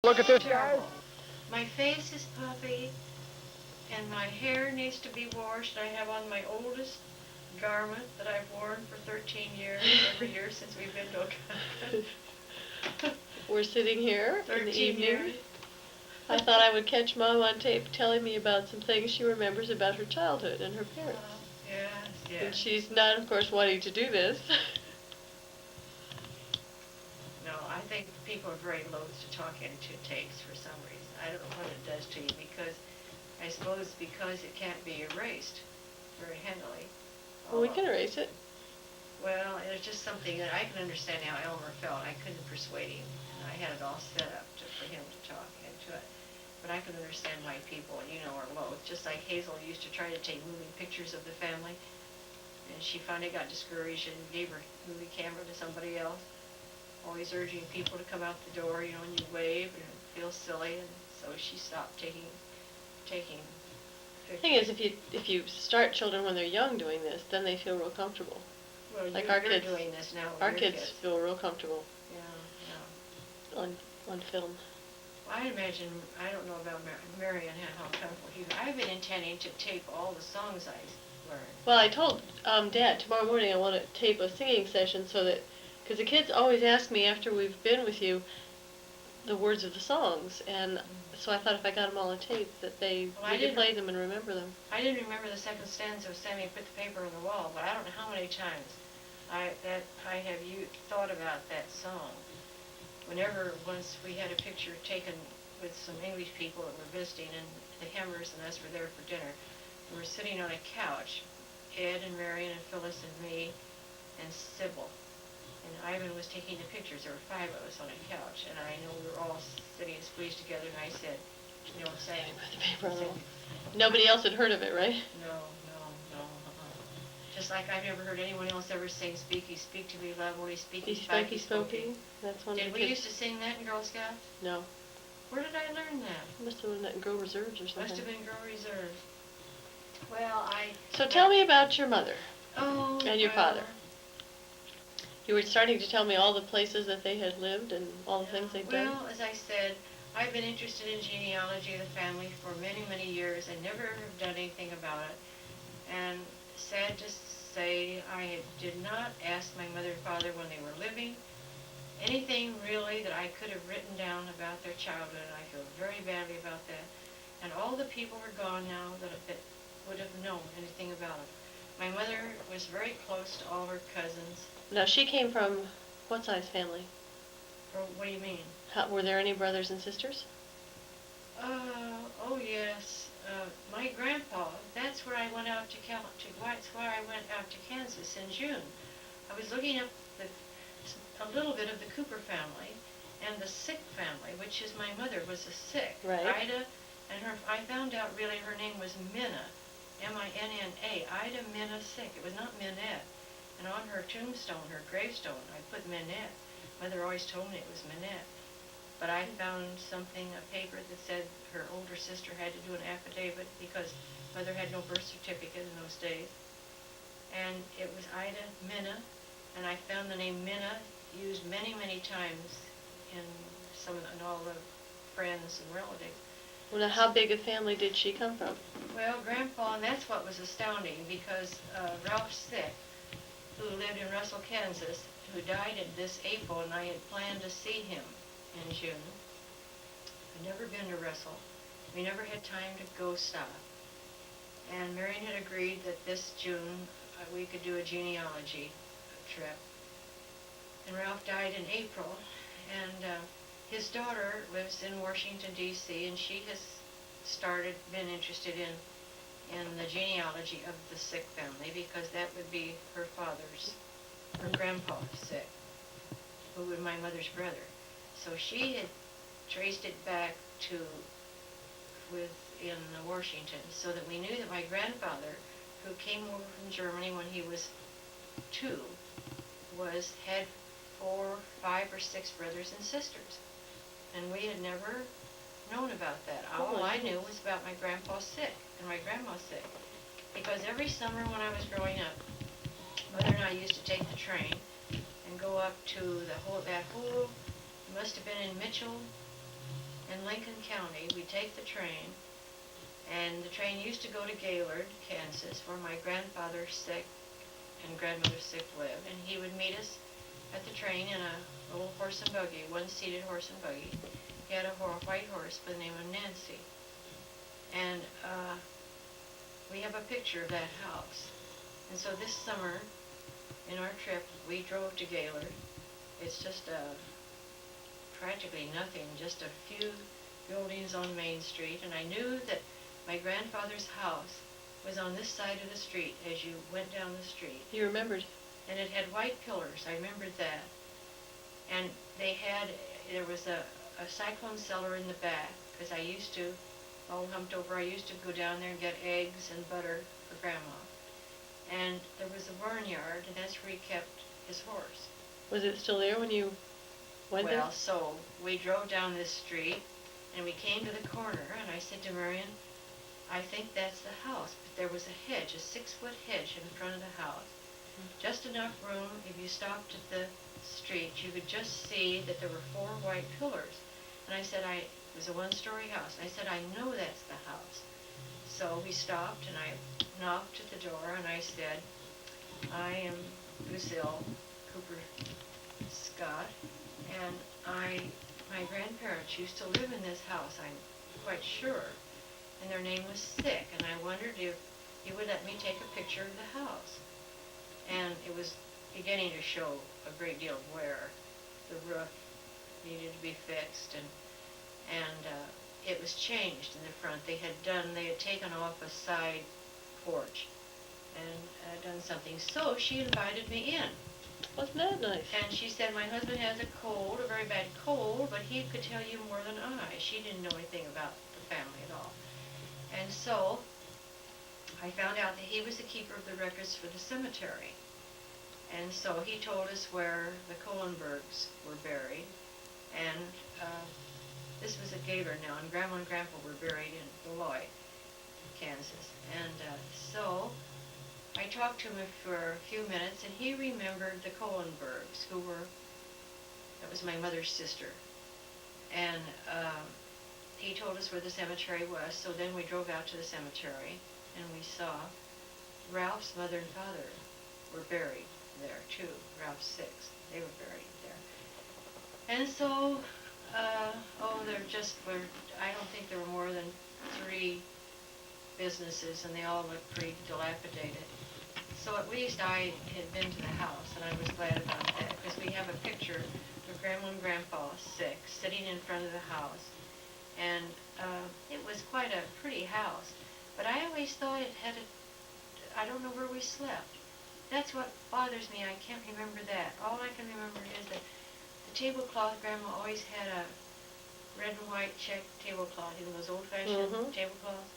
Look at this, guys. My face is puffy, and my hair needs to be washed. I have on my oldest garment that I've worn for 13 years, every year since we've been to Oaxaca. We're sitting here in the 13 evening. years. I thought I would catch Mom on tape telling me about some things she remembers about her childhood and her parents. Yes. And she's not, of course, wanting to do this. No, I think people are very loath to talk into tapes for some reason. I don't know what it does to you, because I suppose because it can't be erased very handily. Well, we can erase it. Well, it's just something that I can understand how Elmer felt. I couldn't persuade him. I had it all set up for him to talk into it. But I can understand why people, are loath. Just like Hazel used to try to take moving pictures of the family, and she finally got discouraged and gave her movie camera to somebody else. Always urging people to come out the door, and you wave and it feels silly, and so she stopped taking pictures. The thing is, if you start children when they're young doing this, then they feel real comfortable. Well, like you're our kids doing this now with our your kids feel real comfortable. Yeah. On film. Well, I imagine, I don't know about Marion, how comfortable he. I've been intending to tape all the songs I learned. Well, I told Dad tomorrow morning I want to tape a singing session so that, because the kids always ask me after we've been with you the words of the songs, and so I thought if I got them all on tape that we could play them and remember them. I didn't remember the second stanza of Sammy Put the Paper on the Wall, but I don't know how many times I have thought about that song. Whenever once we had a picture taken with some English people that were visiting, and the Hammers and us were there for dinner, we were sitting on a couch, Ed and Marion and Phyllis and me and Sybil. And Ivan was taking the pictures. There were 5 of us on a couch, and I know we were all sitting and squeezed together, and I said, saying, nobody else had heard of it, right? No. Just like I've never heard anyone else ever sing "Speaky, speak to me, lovely, speaky, spiky, spoky." That's one. Did we used to sing that in Girl Scouts? No. Where did I learn that? Must have learned that in Girl Reserves or something. Must have been Girl Reserves. Well, So tell me about your mother. Oh. And your father. You were starting to tell me all the places that they had lived and all the things they'd done. Well, as I said, I've been interested in genealogy of the family for many, many years and never have done anything about it. And sad to say, I did not ask my mother and father when they were living anything really that I could have written down about their childhood. I feel very badly about that. And all the people are gone now that would have known anything about it. My mother was very close to all her cousins. Now, she came from what size family? What do you mean? Were there any brothers and sisters? Oh yes. My grandpa, that's where I went out that's why I went out to Kansas in June. I was looking up a little bit of the Cooper family and the Sick family, which is my mother was a Sick. Right. Ida, and I found out really her name was Minna, M-I-N-N-A, Ida Minna Sick. It was not Minette. And on her tombstone, her gravestone, I put Minette. Mother always told me it was Minette. But I found a paper that said her older sister had to do an affidavit because Mother had no birth certificate in those days. And it was Ida Minna, and I found the name Minna used many, many times in all the friends and relatives. Well, now, how big a family did she come from? Well, Grandpa, and that's what was astounding, because Ralph Sick, who lived in Russell, Kansas, who died in this April, and I had planned to see him in June. I'd never been to Russell. We never had time to go stop. And Marion had agreed that this June we could do a genealogy trip. And Ralph died in April, and his daughter lives in Washington, D.C., and she has been interested in the genealogy of the Sick family, because that would be her grandpa Sick, who was my mother's brother. So she had traced it back to in Washington, so that we knew that my grandfather, who came over from Germany when he was 2, had 4, 5, or 6 brothers and sisters, and we had never known about that. All I knew was about my grandpa Sick and my grandma Sick, because every summer when I was growing up, Mother and I used to take the train and go up to that whole, must have been in Mitchell, in Lincoln County. We'd take the train, and the train used to go to Gaylord, Kansas, where my grandfather sick and grandmother sick lived, and he would meet us at the train in a little horse and buggy, one-seated horse and buggy. He had a white horse by the name of Nancy. And we have a picture of that house. And so this summer, in our trip, we drove to Gaylord. It's just practically nothing, just a few buildings on Main Street. And I knew that my grandfather's house was on this side of the street as you went down the street. You remembered? And it had white pillars. I remembered that. And there was a cyclone cellar in the back, because I used to, all humped over, I used to go down there and get eggs and butter for Grandma. And there was a barnyard, and that's where he kept his horse. Was it still there when you went there? Well, so we drove down this street, and we came to the corner, and I said to Marion, I think that's the house. But there was a hedge, a 6-foot hedge in front of the house. Just enough room, if you stopped at the street, you could just see that there were 4 white pillars. And I said, it was a 1-story house. I said, I know that's the house. So we stopped, and I knocked at the door, and I said, I am Lucille Scott, and my grandparents used to live in this house, I'm quite sure, and their name was Sick, and I wondered if you would let me take a picture of the house. And it was beginning to show a great deal of wear. The roof needed to be fixed, and it was changed in the front. They had taken off a side porch and done something. So she invited me in. Wasn't that nice? And she said, my husband has a cold, a very bad cold, but he could tell you more than I. She didn't know anything about the family at all. And so I found out that he was the keeper of the records for the cemetery. And so he told us where the Kohlenbergs were buried. And this was at Gaylord now, and Grandma and Grandpa were buried in Beloit, Kansas. And so I talked to him for a few minutes, and he remembered the Kohlenbergs, that was my mother's sister. And he told us where the cemetery was, so then we drove out to the cemetery, and we saw Ralph's mother and father were buried there, too. Ralph's 6, they were buried there. And so, I don't think there were more than 3 businesses, and they all looked pretty dilapidated. So at least I had been to the house, and I was glad about that, because we have a picture of Grandma and Grandpa, 6, sitting in front of the house. And it was quite a pretty house, but I always thought it had I don't know where we slept. That's what bothers me. I can't remember that. All I can remember is that the tablecloth, Grandma always had a red and white check tablecloth, those old-fashioned tablecloths.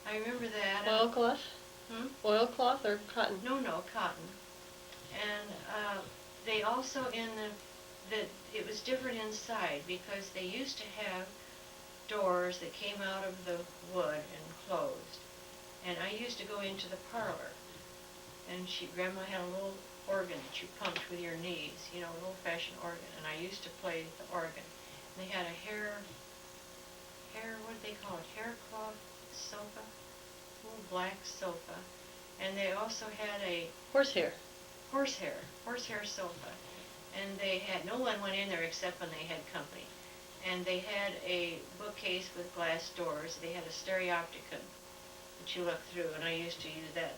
I remember that. Oilcloth? Oilcloth or cotton? No, cotton. And they also it was different inside, because they used to have doors that came out of the wood and closed. And I used to go into the parlor, and Grandma had a little organ that you pumped with your knees, an old-fashioned organ, and I used to play the organ. And they had a what do they call it, hair cloth sofa, a little black sofa, and they also had a horsehair sofa, and they had, no one went in there except when they had company, and they had a bookcase with glass doors. They had a stereopticon that you look through, and I used to use that,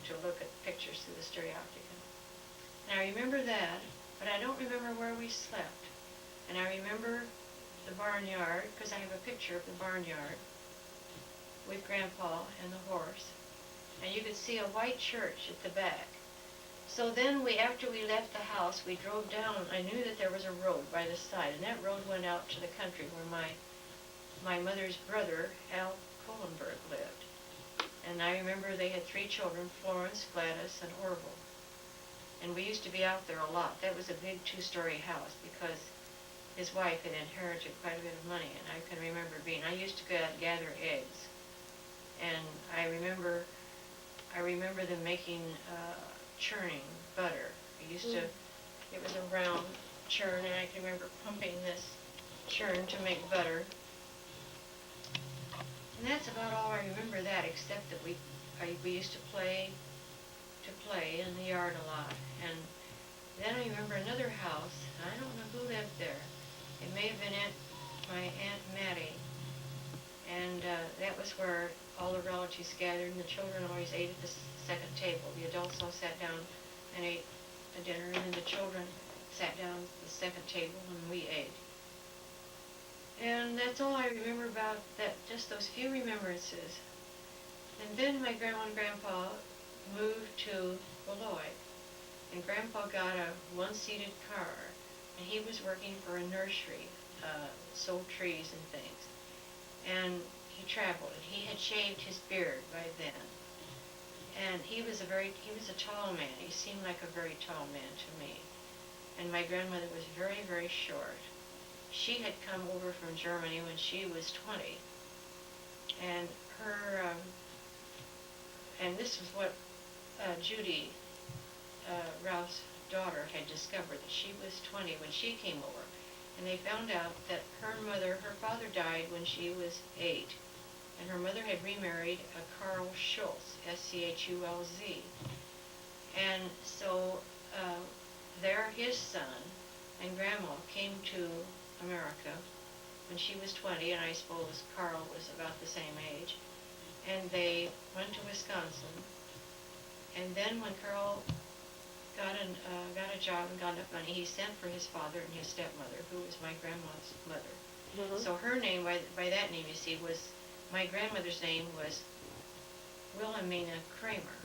to look at pictures through the stereopticon. And I remember that, but I don't remember where we slept. And I remember the barnyard, because I have a picture of the barnyard with Grandpa and the horse. And you could see a white church at the back. So then after we left the house, we drove down. I knew that there was a road by the side, and that road went out to the country where my mother's brother, Al Kohlenberg, lived. And I remember they had 3 children, Florence, Gladys, and Orville. And we used to be out there a lot. That was a big 2-story house, because his wife had inherited quite a bit of money, and I can remember I used to go out and gather eggs. And I remember them making, churning butter. It was a round churn, and I can remember pumping this churn to make butter. about all I remember that, except that we used to play in the yard a lot. And then I remember another house, and I don't know who lived there. It may have been my Aunt Mattie. And that was where all the relatives gathered, and the children always ate at the second table. The adults all sat down and ate a dinner, and then the children sat down at the second table, and we ate. And that's all I remember about that, just those few remembrances. And then my grandma and grandpa moved to Beloit, and grandpa got a one-seated car, and he was working for a nursery, sold trees and things. And he traveled, and he had shaved his beard by then. And he was a tall man. He seemed like a very tall man to me. And my grandmother was very, very short. She had come over from Germany when she was 20. And and this was what Judy, Ralph's daughter, had discovered, that she was 20 when she came over. And they found out that her father died when she was 8. And her mother had remarried a Carl Schultz, S-C-H-U-L-Z. And so his son and grandma came to America when she was 20, and I suppose Carl was about the same age. And they went to Wisconsin. And then when Carl got a job and got enough money, he sent for his father and his stepmother, who was my grandma's mother. Mm-hmm. So her name, by that name, you see, my grandmother's name was Wilhelmina Kramer.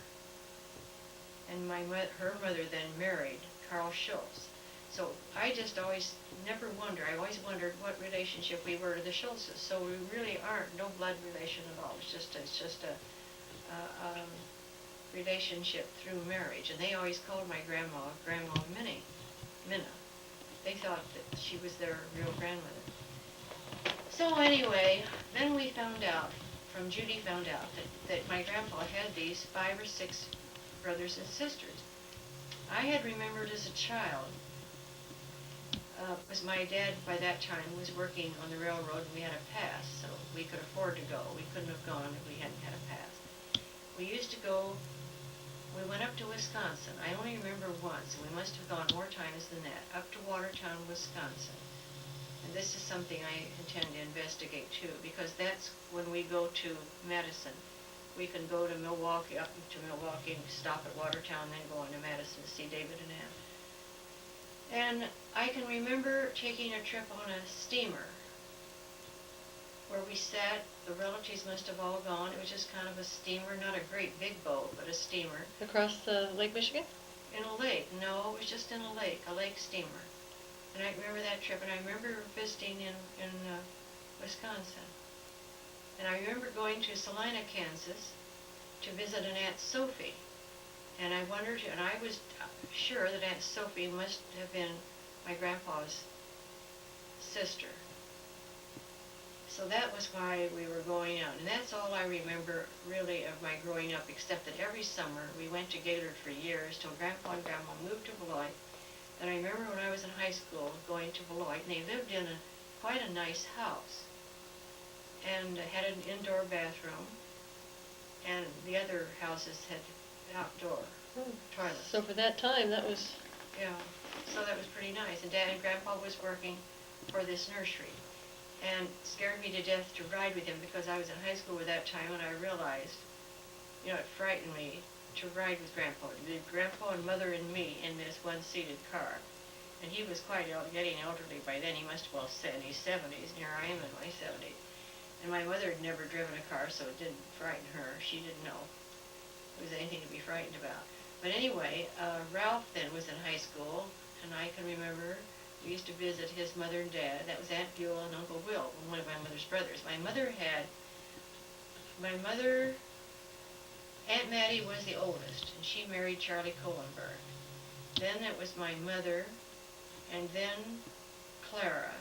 And her mother then married Carl Schultz. So I just always I always wondered what relationship we were to the Schultzes. So we really aren't no blood relation at all. It's just a relationship through marriage. And they always called my grandma Minna. They thought that she was their real grandmother. So anyway, then Judy found out that my grandpa had these 5 or 6 brothers and sisters. I had remembered as a child, because my dad by that time was working on the railroad, and we had a pass, so we could afford to go. We couldn't have gone if we hadn't had a pass. We went up to Wisconsin. I only remember once, and we must have gone more times than that, up to Watertown, Wisconsin. And this is something I intend to investigate too, because that's when we go to Madison. We can go to Milwaukee, up to Milwaukee, stop at Watertown, then go on to Madison to see David and Ann. And I can remember taking a trip on a steamer where we sat. The relatives must have all gone. It was just kind of a steamer, not a great big boat, but a steamer. Across the Lake Michigan? In a lake. No, it was just in a lake steamer. And I remember that trip, and I remember visiting in Wisconsin. And I remember going to Salina, Kansas, to visit an Aunt Sophie. And I was sure that Aunt Sophie must have been my grandpa's sister. So that was why we were going out. And that's all I remember, really, of my growing up, except that every summer we went to Gaylord for years till Grandpa and Grandma moved to Beloit. And I remember when I was in high school going to Beloit, and they lived in quite a nice house. And had an indoor bathroom, and the other houses had outdoor toilets. So for that time, that was... Yeah, so that was pretty nice. And Dad and Grandpa was working for this nursery, and scared me to death to ride with him, because I was in high school at that time, and I realized, it frightened me to ride with Grandpa. Grandpa and Mother and me in this one-seated car. And he was getting elderly by then. He must have well said in his 70s, and here I am in my 70s. And my mother had never driven a car, so it didn't frighten her. She didn't know it was anything to be frightened about. But anyway, Ralph then was in high school, and I can remember we used to visit his mother and dad. That was Aunt Beulah and Uncle Will, one of my mother's brothers. Aunt Mattie was the oldest, and she married Charlie Kohlenberg. Then it was my mother, and then Clara,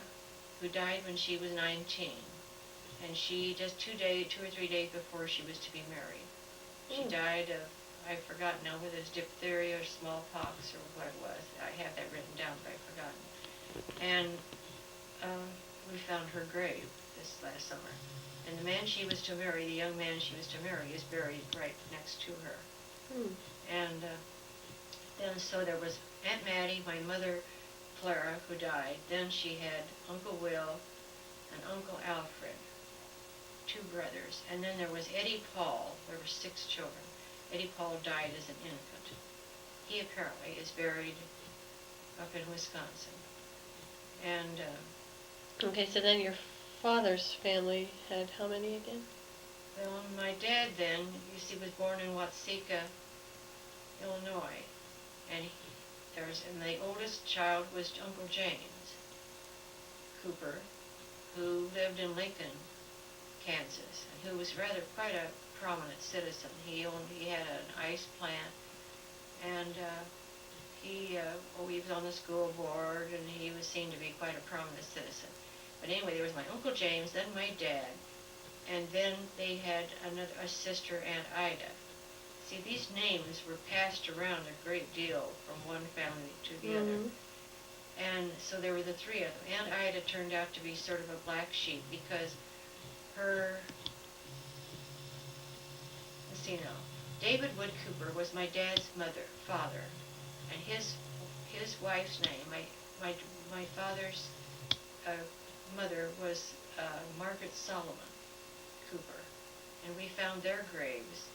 who died when she was 19. And she, just 2 or 3 days before she was to be married. She died of, I've forgotten now whether it was diphtheria or smallpox or what it was. I have that written down, but I've forgotten. And we found her grave. this last summer. And the man she was to marry, the young man she was to marry, is buried right next to her. And then so there was Aunt Mattie, my mother Clara, who died. Then she had Uncle Will and Uncle Alfred, 2 brothers. And then there was Eddie Paul. There were 6 children. Eddie Paul died as an infant. He apparently is buried up in Wisconsin. And Okay, so then your father's family had how many again? well, my dad then, you see, was born in Watseka, Illinois. And the oldest child was Uncle James Cooper, who lived in Lincoln, Kansas, and who was rather quite a prominent citizen. He had an ice plant, and he was on the school board, and he was seen to be quite a prominent citizen. But anyway, there was my Uncle James, then my dad, and then they had a sister, Aunt Ida. See, these names were passed around a great deal from one family to the other. And so there were the 3 of them. Aunt Ida turned out to be sort of a black sheep because let's see now, David Wood Cooper was my dad's father, and his wife's name, my father's mother was Margaret Solomon Cooper, and we found their graves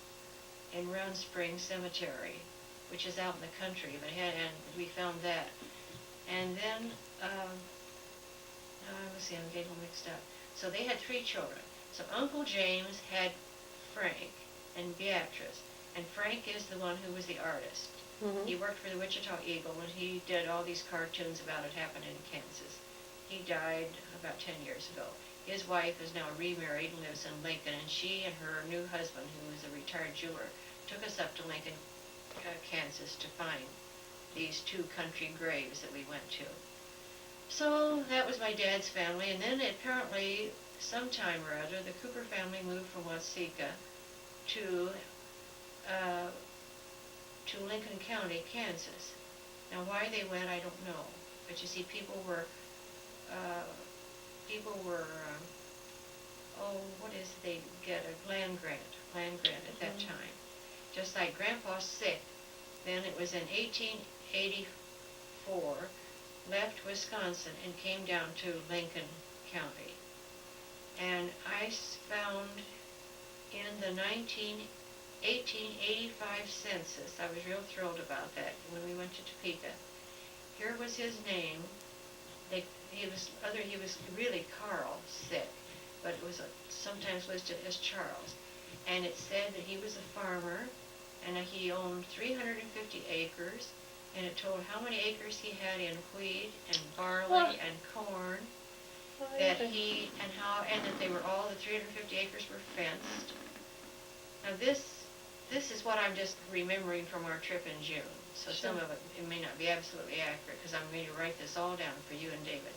in Round Spring Cemetery, which is out in the country, and we found that. And then, let's see, I'm getting mixed up. So they had 3 children. So Uncle James had Frank and Beatrice, and Frank is the one who was the artist. He worked for the Wichita Eagle, and he did all these cartoons about it happening in Kansas. He died about 10 years ago. His wife is now remarried and lives in Lincoln, and she and her new husband, who is a retired jeweler, took us up to Lincoln, Kansas to find these 2 country graves that we went to. So that was my dad's family, and then apparently sometime or other the Cooper family moved from Watseka to Lincoln County, Kansas. Now why they went, I don't know. But you see, people were they get a land grant at that time. Just like Grandpa's sick, then it was in 1884, left Wisconsin and came down to Lincoln County. And I found in the 1885 census, I was real thrilled about that when we went to Topeka. Here was his name. He was really Carl Sick, but it was sometimes listed as Charles. And it said that he was a farmer, and he owned 350 acres, and it told how many acres he had in wheat and barley and corn, and that they were all, the 350 acres were fenced. Now this is what I'm just remembering from our trip in June. So some of it may not be absolutely accurate, because I'm going to write this all down for you and David.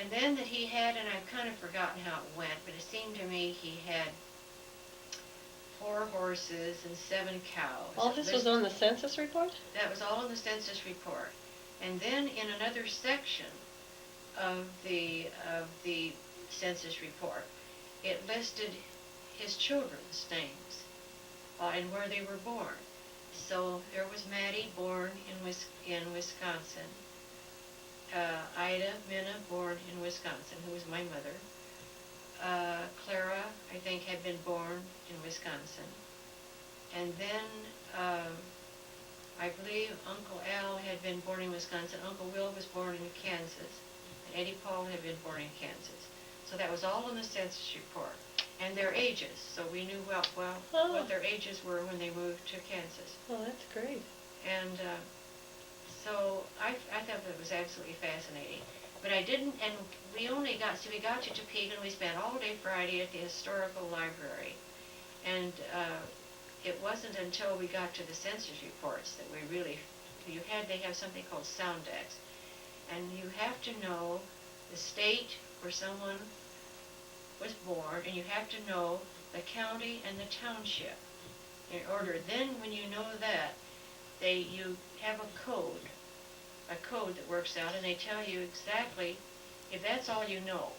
And then that he had, and I've kind of forgotten how it went, but it seemed to me he had 4 horses and 7 cows. All this was on the census report? That was all in the census report. And then in another section of the census report, it listed his children's names and where they were born. So there was Maddie, born in Wisconsin. Ida Minna, born in Wisconsin, who was my mother. Clara, I think, had been born in Wisconsin. And then I believe Uncle Al had been born in Wisconsin. Uncle Will was born in Kansas. And Eddie Paul had been born in Kansas. So that was all in the census report. And their ages. So we knew what their ages were when they moved to Kansas. Oh, that's great. And so I thought that was absolutely fascinating. But I didn't, and we got to Topeka, and we spent all day Friday at the historical library. And it wasn't until we got to the census reports that we really, they have something called sound decks. And you have to know the state where someone was born, and you have to know the county and the township in order. Then when you know that, you have a code that works out, and they tell you exactly, if that's all you know,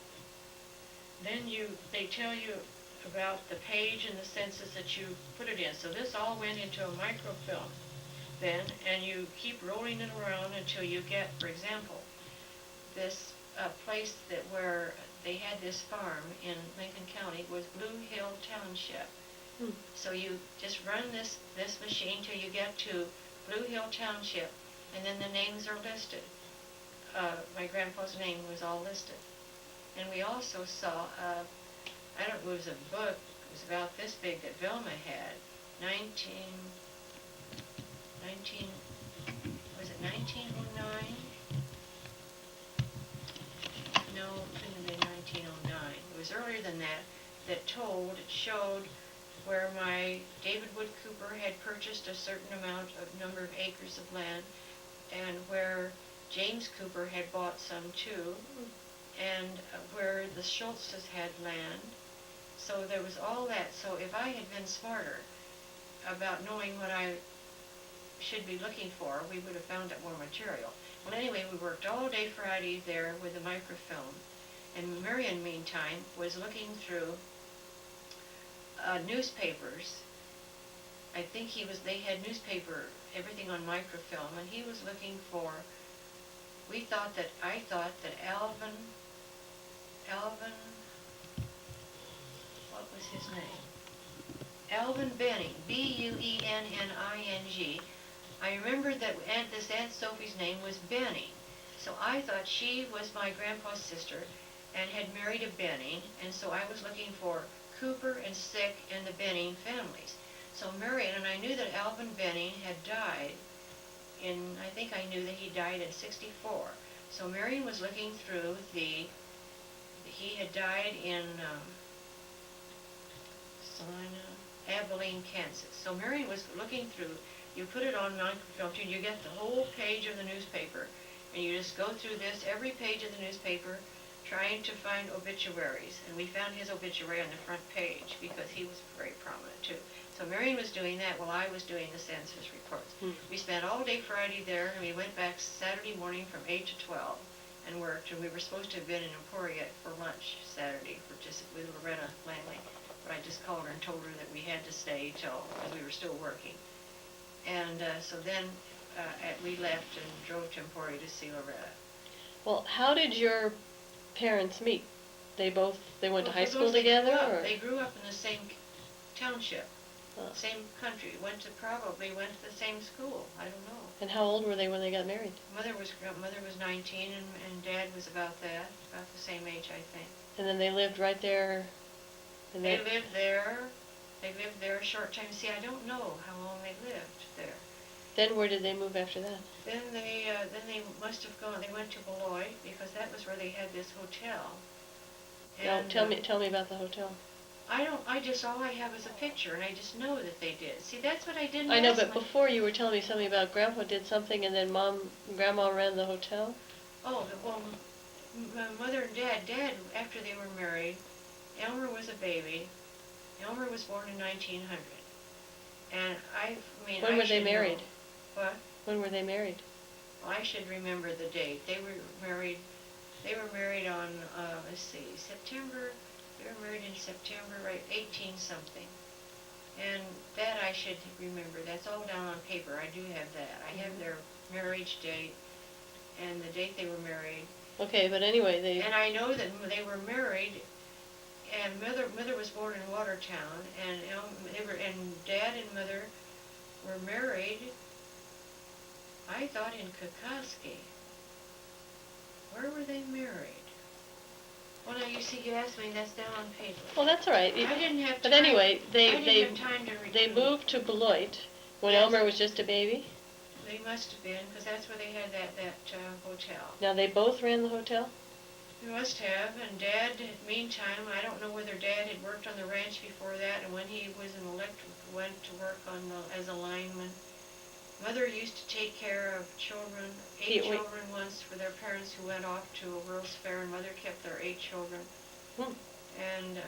then they tell you about the page and the census that you put it in. So this all went into a microfilm then, and you keep rolling it around until you get, for example, this place where they had this farm in Lincoln County was Blue Hill Township. Hmm. So you just run this machine till you get to Blue Hill Township, and then the names are listed. My grandpa's name was all listed. And we also saw, I don't know, it was a book, it was about this big that Velma had, 1909? No, it couldn't have been 1909. It was earlier than that, that showed where my David Wood Cooper had purchased a certain number of acres of land, and where James Cooper had bought some too, and where the Schultzes had land. So there was all that. So if I had been smarter about knowing what I should be looking for, we would have found out more material. Well, anyway, we worked all day Friday there with the microfilm, and Marion, meantime, was looking through newspapers. I think they had everything on microfilm, and he was looking for, I thought that Alvin, what was his name? Alvin Benning, Benning. I remembered that Aunt Sophie's name was Benning, so I thought she was my grandpa's sister and had married a Benning, and so I was looking for Cooper and Sick and the Benning families. So Marion, and I knew that Alvin Benning had died I think I knew that he died in 64. So Marion was looking through he had died in Abilene, Kansas. So Marion was looking through, you put it on microfilm, and you get the whole page of the newspaper, and you just go through this, every page of the newspaper, trying to find obituaries. And we found his obituary on the front page because he was very prominent too. So Marion was doing that while I was doing the census reports. We spent all day Friday there, and we went back Saturday morning from 8 to 12 and worked. And we were supposed to have been in Emporia for lunch Saturday with Loretta Langley. But I just called her and told her that we had to stay because we were still working. And so then we left and drove to Emporia to see Loretta. Well, how did your parents meet? They went to high school together? They grew up in the same township, same country. Probably went to the same school. I don't know. And how old were they when they got married? Mother was 19, and Dad was about the same age, I think. And then they lived right there. They lived there. They lived there a short time. See, I don't know how long they lived there. Then where did they move after that? Then they must have gone. They went to Beloit because that was where they had this hotel. And tell me about the hotel. All I have is a picture, and I just know that they did. See, that's what I didn't. I know, but before you were telling me something about Grandpa did something, and then Grandma ran the hotel. Oh, well, my mother and Dad, after they were married, Elmer was a baby. Elmer was born in 1900, and When were they married? Know. What? When were they married? Well, I should remember the date. They were married. They were married on September. They were married in September, right? 18-something. And that I should remember. That's all down on paper. I do have that. I have their marriage date and the date they were married. Okay, but anyway, And I know that they were married. And mother was born in Watertown, and Dad and Mother were married. I thought in Kokoski. Where were they married? Well, now you see, you asked me. That's down on paper. Well, that's all right. I didn't have time. But anyway, I didn't have time to read. They moved to Beloit when Elmer was just a baby. They must have been, because that's where they had that hotel. Now they both ran the hotel. They must have, and Dad, meantime, I don't know whether Dad had worked on the ranch before that, and when he was an went to work as a lineman. Mother used to take care of children, 8 children once, for their parents who went off to a World's Fair, and Mother kept their 8 children. And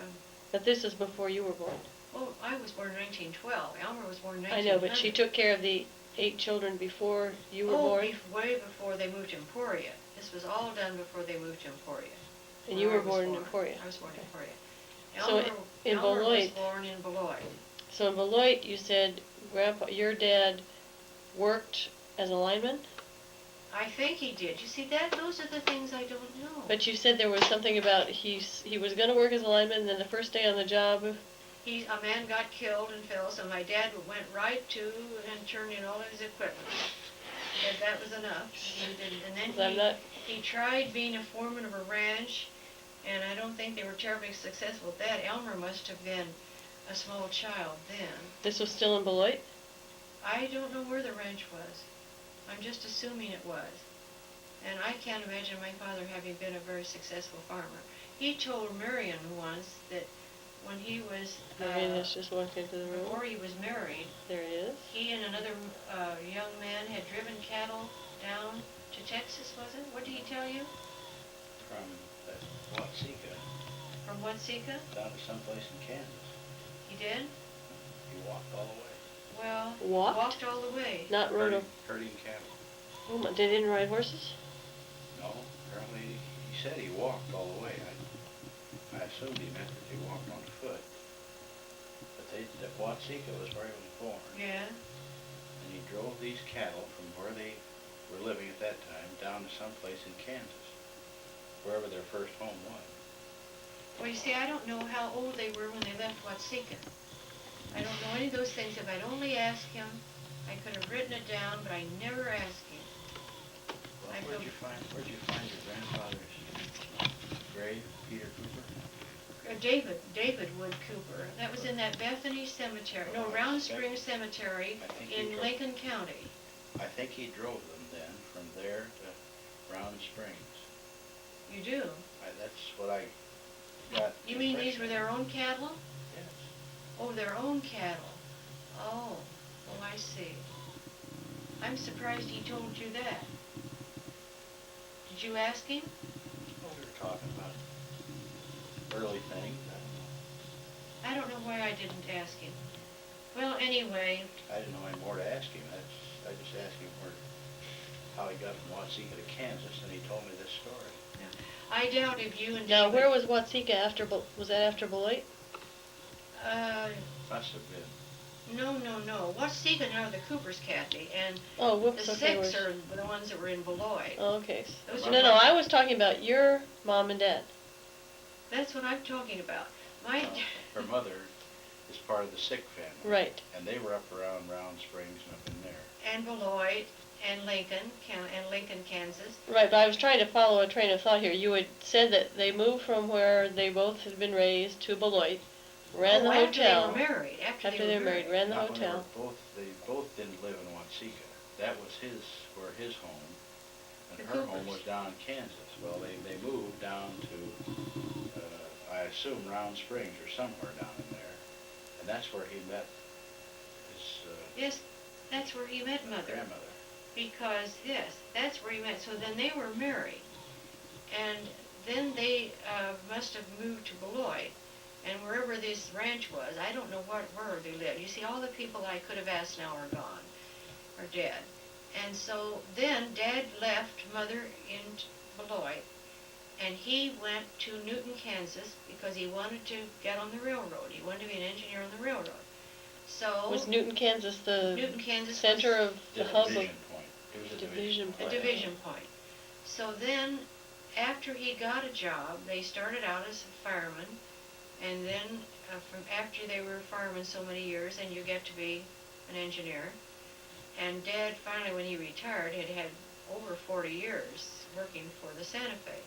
but this is before you were born. Well, I was born in 1912. Elmer was born in 1900. I know, but she took care of the 8 children before you were born? Way before they moved to Emporia. This was all done before they moved to Emporia. And where you were I was born in Emporia. I was born in Okay. Emporia. So in Elmer was Beloit, born in Beloit. so in Beloit, you said your dad worked as a lineman? I think he did. You see, those are the things I don't know. But you said there was something about he was going to work as a lineman, and then the first day on the job. A man got killed and fell, so my dad went right to and turned in all his equipment. And that was enough. And then he tried being a foreman of a ranch, and I don't think they were terribly successful at that. Elmer must have been a small child then. This was still in Beloit? I don't know where the ranch was. I'm just assuming it was. And I can't imagine my father having been a very successful farmer. He told Marion once that when he was, Marion has just walked into the room. before he was married, there he is. He and another young man had driven cattle down to Texas, was it? What did he tell you? From Watsika. From Watsika? Down to someplace in Kansas. He did? He walked all the way. Well, Walked all the way. Not rode Herding cattle. Oh my, they didn't ride horses? No, apparently he said he walked all the way. I assumed he meant that he walked on foot. But Watsika was where he was born. Yeah. And he drove these cattle from where they were living at that time down to someplace in Kansas, wherever their first home was. Well, you see, I don't know how old they were when they left Watsika. I don't know any of those things. If I'd only asked him, I could have written it down, but I never asked him. Well, where'd you find your grandfather's grave, Peter Cooper? David Wood Cooper. That was in that Bethany Cemetery, no, Round Spring Cemetery in Lincoln County. I think he drove them then from there to Round Springs. You do? That's what I got. You mean these were their own cattle? Yes. Oh, their own cattle. Oh, I see. I'm surprised he told you that. Did you ask him? Well, we were talking about early things. I don't know why I didn't ask him. Well, anyway. I didn't know any more to ask him. I just asked him how he got from Watsika to Kansas, and he told me this story. Yeah. I doubt if you and Now, David, where was Watsika after, was that after Beloit? Must have been. No. Watsika are the Coopers, Kathy, and Oh, whoops, the okay. Six are the ones that were in Beloit. Oh, okay. Those No, are I was talking about your mom and dad. That's what I'm talking about. Her mother is part of the Sick family. Right. And they were up around Round Springs and up in there. And Beloit, and Lincoln, Kansas. Right, but I was trying to follow a train of thought here. You had said that they moved from where they both had been raised to Beloit, ran the hotel. After they were married. After they were married, ran the Not when hotel. they both didn't live in Watsika. That was where his home, and The her home Coopers. was down in Kansas. Well, they moved down to, I assume, Round Springs or somewhere down in there, and that's where he met his Yes, that's where he met Mother. grandmother. Because, yes, that's where he met. So then they were married. And then they must have moved to Beloit. And wherever this ranch was, I don't know where they lived. You see, all the people I could have asked now are gone, are dead. And so then Dad left Mother in Beloit, and he went to Newton, Kansas, because he wanted to get on the railroad. He wanted to be an engineer on the railroad. So Was Newton, Kansas the center of the hub of Division point. It was a division a point. division point? So then, after he got a job, they started out as a fireman, and then from after they were firemen so many years, then you get to be an engineer. And Dad finally, when he retired, had over 40 years working for the Santa Fe.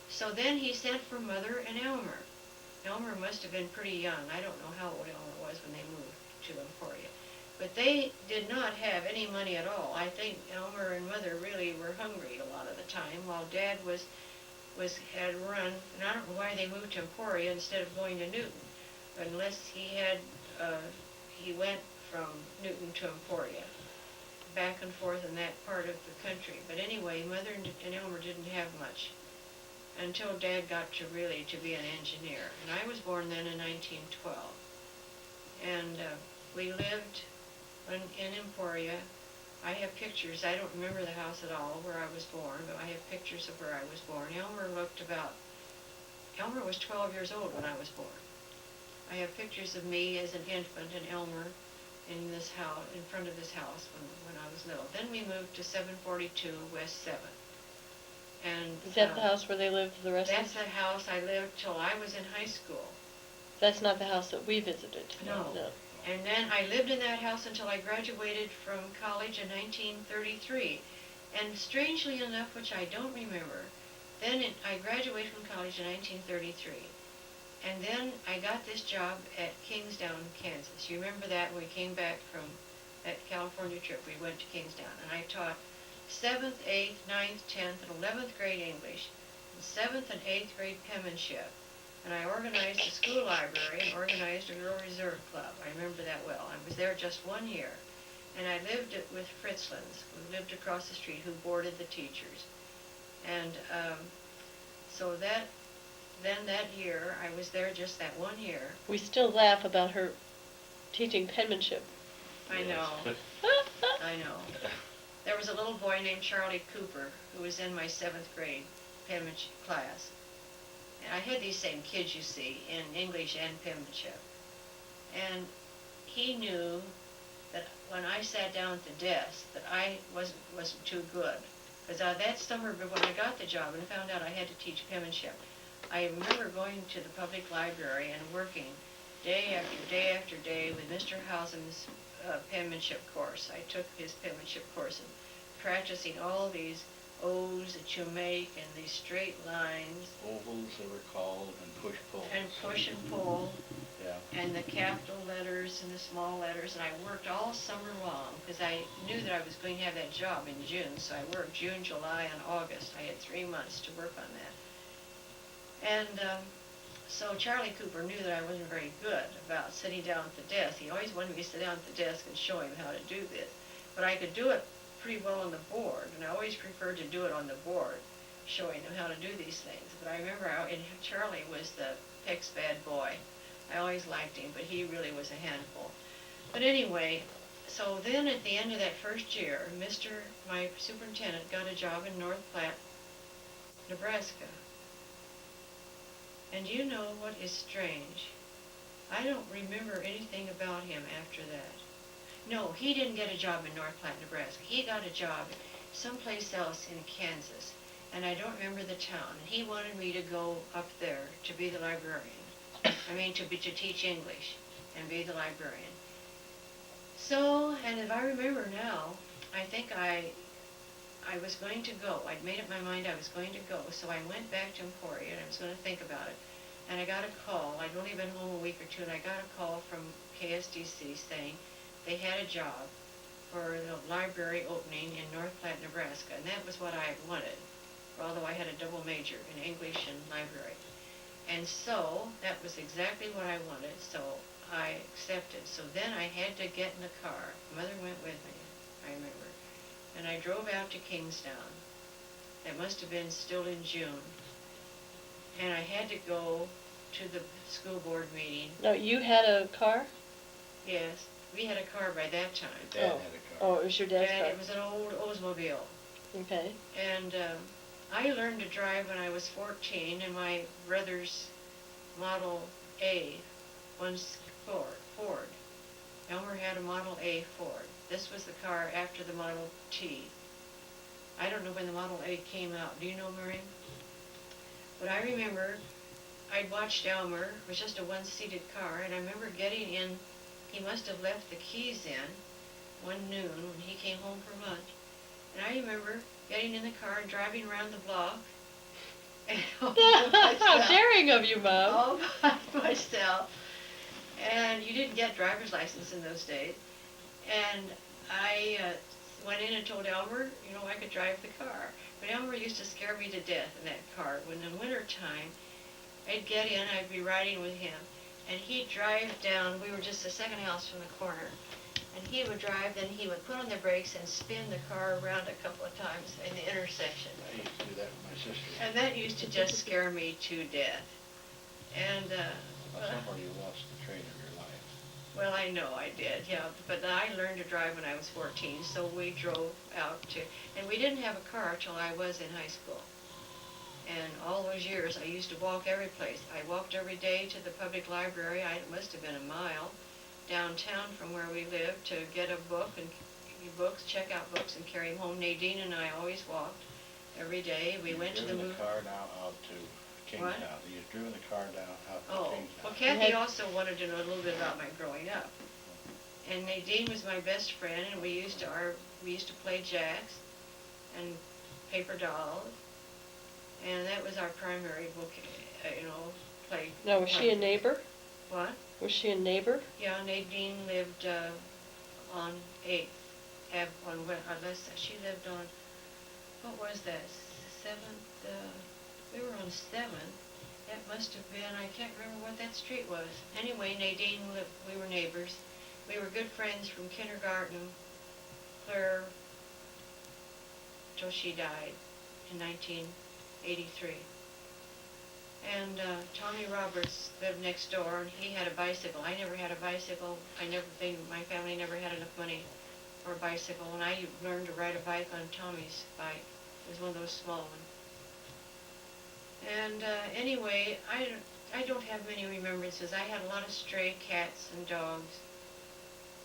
So then he sent for Mother and Elmer. Elmer must have been pretty young. I don't know how old Elmer was when they moved to Emporia. But they did not have any money at all. I think Elmer and Mother really were hungry a lot of the time, while Dad had run, and I don't know why they moved to Emporia instead of going to Newton, but unless he went from Newton to Emporia, back and forth in that part of the country. But anyway, Mother and Elmer didn't have much until Dad got to be an engineer. And I was born then in 1912. And we lived in Emporia. I have pictures. I don't remember the house at all where I was born, but I have pictures of where I was born. Elmer looked about Elmer was 12 years old when I was born. I have pictures of me as an infant and Elmer in this house, in front of this house when I was little. Then we moved to 742 West 7th. And Is that the house where they lived the rest that's of the house I lived till I was in high school. That's not the house that we visited. No. And then I lived in that house until I graduated from college in 1933. And strangely enough, which I don't remember, I graduated from college in 1933. And then I got this job at Kingstown, Kansas. You remember that when we came back from that California trip, we went to Kingstown. And I taught 7th, 8th, 9th, 10th, and 11th grade English, and 7th and 8th grade penmanship. And I organized the school library and organized a Girl Reserve Club. I remember that well. I was there just 1 year. And I lived with Fritzlins, who lived across the street, who boarded the teachers. And so that year, I was there just that 1 year. We still laugh about her teaching penmanship. I know. I know. There was a little boy named Charlie Cooper who was in my 7th grade penmanship class. And I had these same kids, you see, in English and penmanship. And he knew that when I sat down at the desk that I wasn't too good. Because that summer when I got the job and found out I had to teach penmanship, I remember going to the public library and working day after day after day with Mr. Housen's penmanship course. I took his penmanship course and practicing all these O's that you make and these straight lines. Ovals they were called, and push-pull. And push and pull. Yeah. And the capital letters and the small letters. And I worked all summer long because I knew that I was going to have that job in June. So I worked June, July, and August. I had 3 months to work on that. And so Charlie Cooper knew that I wasn't very good about sitting down at the desk. He always wanted me to sit down at the desk and show him how to do this. But I could do it pretty well on the board, and I always preferred to do it on the board, showing them how to do these things. But I remember Charlie was the Peck's bad boy. I always liked him, but he really was a handful. But anyway, so then at the end of that first year, my superintendent, got a job in North Platte, Nebraska. And you know what is strange? I don't remember anything about him after that. No, he didn't get a job in North Platte, Nebraska. He got a job someplace else in Kansas, and I don't remember the town. And he wanted me to go up there to be the librarian. To teach English and be the librarian. So, and if I remember now, I think I was going to go. I'd made up my mind I was going to go, so I went back to Emporia, and I was going to think about it. And I got a call. I'd only been home a week or two, and I got a call from KSDC saying they had a job for the library opening in North Platte, Nebraska, and that was what I wanted, although I had a double major in English and library. And so that was exactly what I wanted, so I accepted. So then I had to get in the car. Mother went with me, I remember. And I drove out to Kingstown. It must have been still in June. And I had to go to the school board meeting. No, you had a car? Yes. We had a car by that time. Dad had a car. Oh, it was your dad's car. It was an old Oldsmobile. Okay. And I learned to drive when I was 14 in my brother's Model A, Ford. Elmer had a Model A Ford. This was the car after the Model T. I don't know when the Model A came out. Do you know, Maureen? But I remember I'd watched Elmer. It was just a one-seated car, and I remember getting in. He must have left the keys in one noon when he came home for lunch. And I remember getting in the car and driving around the block. And How daring of you, Mom. All by myself. And you didn't get driver's license in those days. And I went in and told Elmer, I could drive the car. But Elmer used to scare me to death in that car. When in wintertime, I'd get in, I'd be riding with him. And he'd drive down, we were just the second house from the corner, and he would drive, then he would put on the brakes and spin the car around a couple of times in the intersection. I used to do that with my sister. And that used to just scare me to death. And, Somewhere you lost the train of your life. well, I know I did, yeah, but I learned to drive when I was 14, so we drove out to, and we didn't have a car till I was in high school. And all those years, I used to walk every place. I walked every day to the public library. It must have been a mile downtown from where we lived to get a book and check out books and carry them home. Nadine and I always walked every day. We went to the Driven movie. the car down out to Kingstown. You've driven the car down out to Oh, Kingstown. well, Kathy also wanted to know a little bit about my growing up. And Nadine was my best friend, and we used to play jacks and paper dolls, and that was our primary book, play. Now, was she a neighbor? What? Was she a neighbor? Yeah, Nadine lived on 8th Ave, she lived on, what was that, 7th, we were on 7th. That must have been, I can't remember what that street was. Anyway, Nadine lived, we were neighbors. We were good friends from kindergarten, clear till she died in 1983. And Tommy Roberts lived next door, and he had a bicycle. I never had a bicycle. My family never had enough money for a bicycle, and I learned to ride a bike on Tommy's bike. It was one of those small ones. And anyway, I don't have many remembrances. I had a lot of stray cats and dogs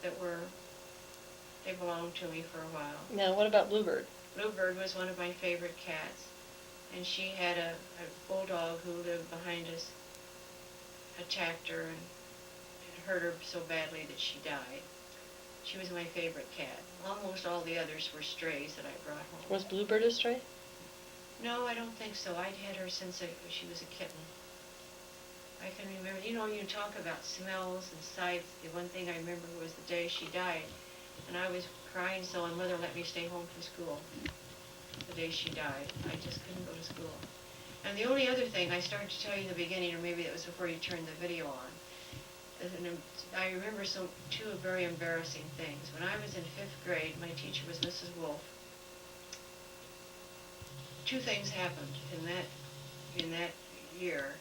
they belonged to me for a while. Now, what about Bluebird? Bluebird was one of my favorite cats, and she had a bulldog who lived behind us, attacked her and hurt her so badly that she died. She was my favorite cat. Almost all the others were strays that I brought home. Was Bluebird a stray? No, I don't think so. I'd had her since she was a kitten. I can remember, you talk about smells and sights. The one thing I remember was the day she died. And I was crying so, and Mother let me stay home from school the day she died. I just couldn't go to school. And the only other thing I started to tell you in the beginning, or maybe it was before you turned the video on, I remember two very embarrassing things. When I was in 5th grade, my teacher was Mrs. Wolf. Two things happened in that year.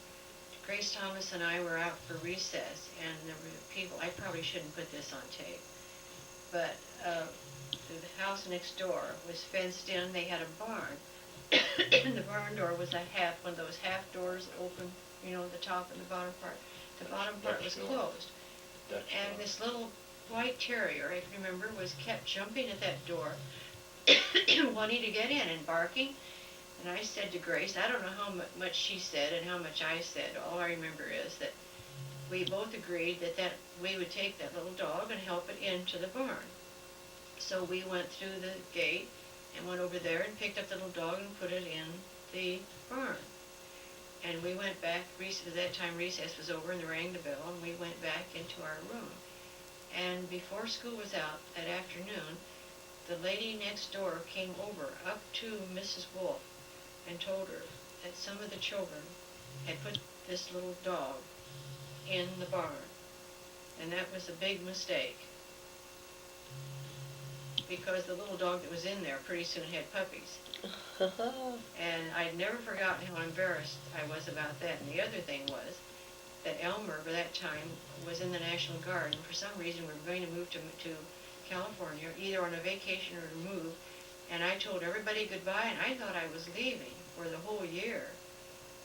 Grace Thomas and I were out for recess, and there were people, I probably shouldn't put this on tape, but the house next door was fenced in. They had a barn, and the barn door was one of those half doors that open, the top and the bottom part. The bottom part was closed. And this little white terrier, I remember, kept jumping at that door, wanting to get in and barking. And I said to Grace, I don't know how much she said and how much I said. All I remember is that we both agreed that we would take that little dog and help it into the barn. So we went through the gate and went over there and picked up the little dog and put it in the barn. And we went back, at that time recess was over, and they rang the bell, and we went back into our room. And before school was out that afternoon, the lady next door came over up to Mrs. Wolf and told her that some of the children had put this little dog in the barn. And that was a big mistake, because the little dog that was in there pretty soon had puppies. And I'd never forgotten how embarrassed I was about that. And the other thing was that Elmer, by that time, was in the National Guard, and for some reason we were going to move to California, either on a vacation or to move. And I told everybody goodbye, and I thought I was leaving for the whole year.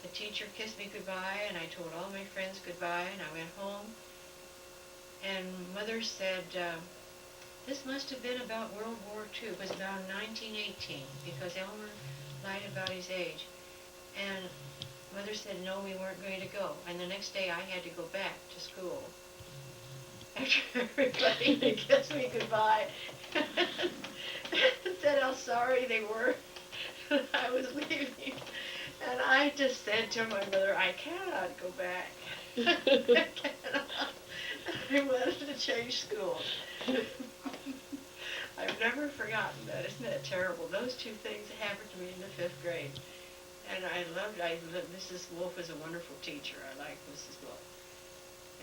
The teacher kissed me goodbye, and I told all my friends goodbye, and I went home. And Mother said, this must have been about World War II. It was about 1918, because Elmer lied about his age. And Mother said, no, we weren't going to go. And the next day I had to go back to school after everybody had kissed me goodbye and said how sorry they were that I was leaving. And I just said to my mother, I cannot go back. I cannot. I wanted to change schools. I've never forgotten that. Isn't that terrible? Those two things happened to me in the 5th grade. And Mrs. Wolf was a wonderful teacher. I liked Mrs. Wolf.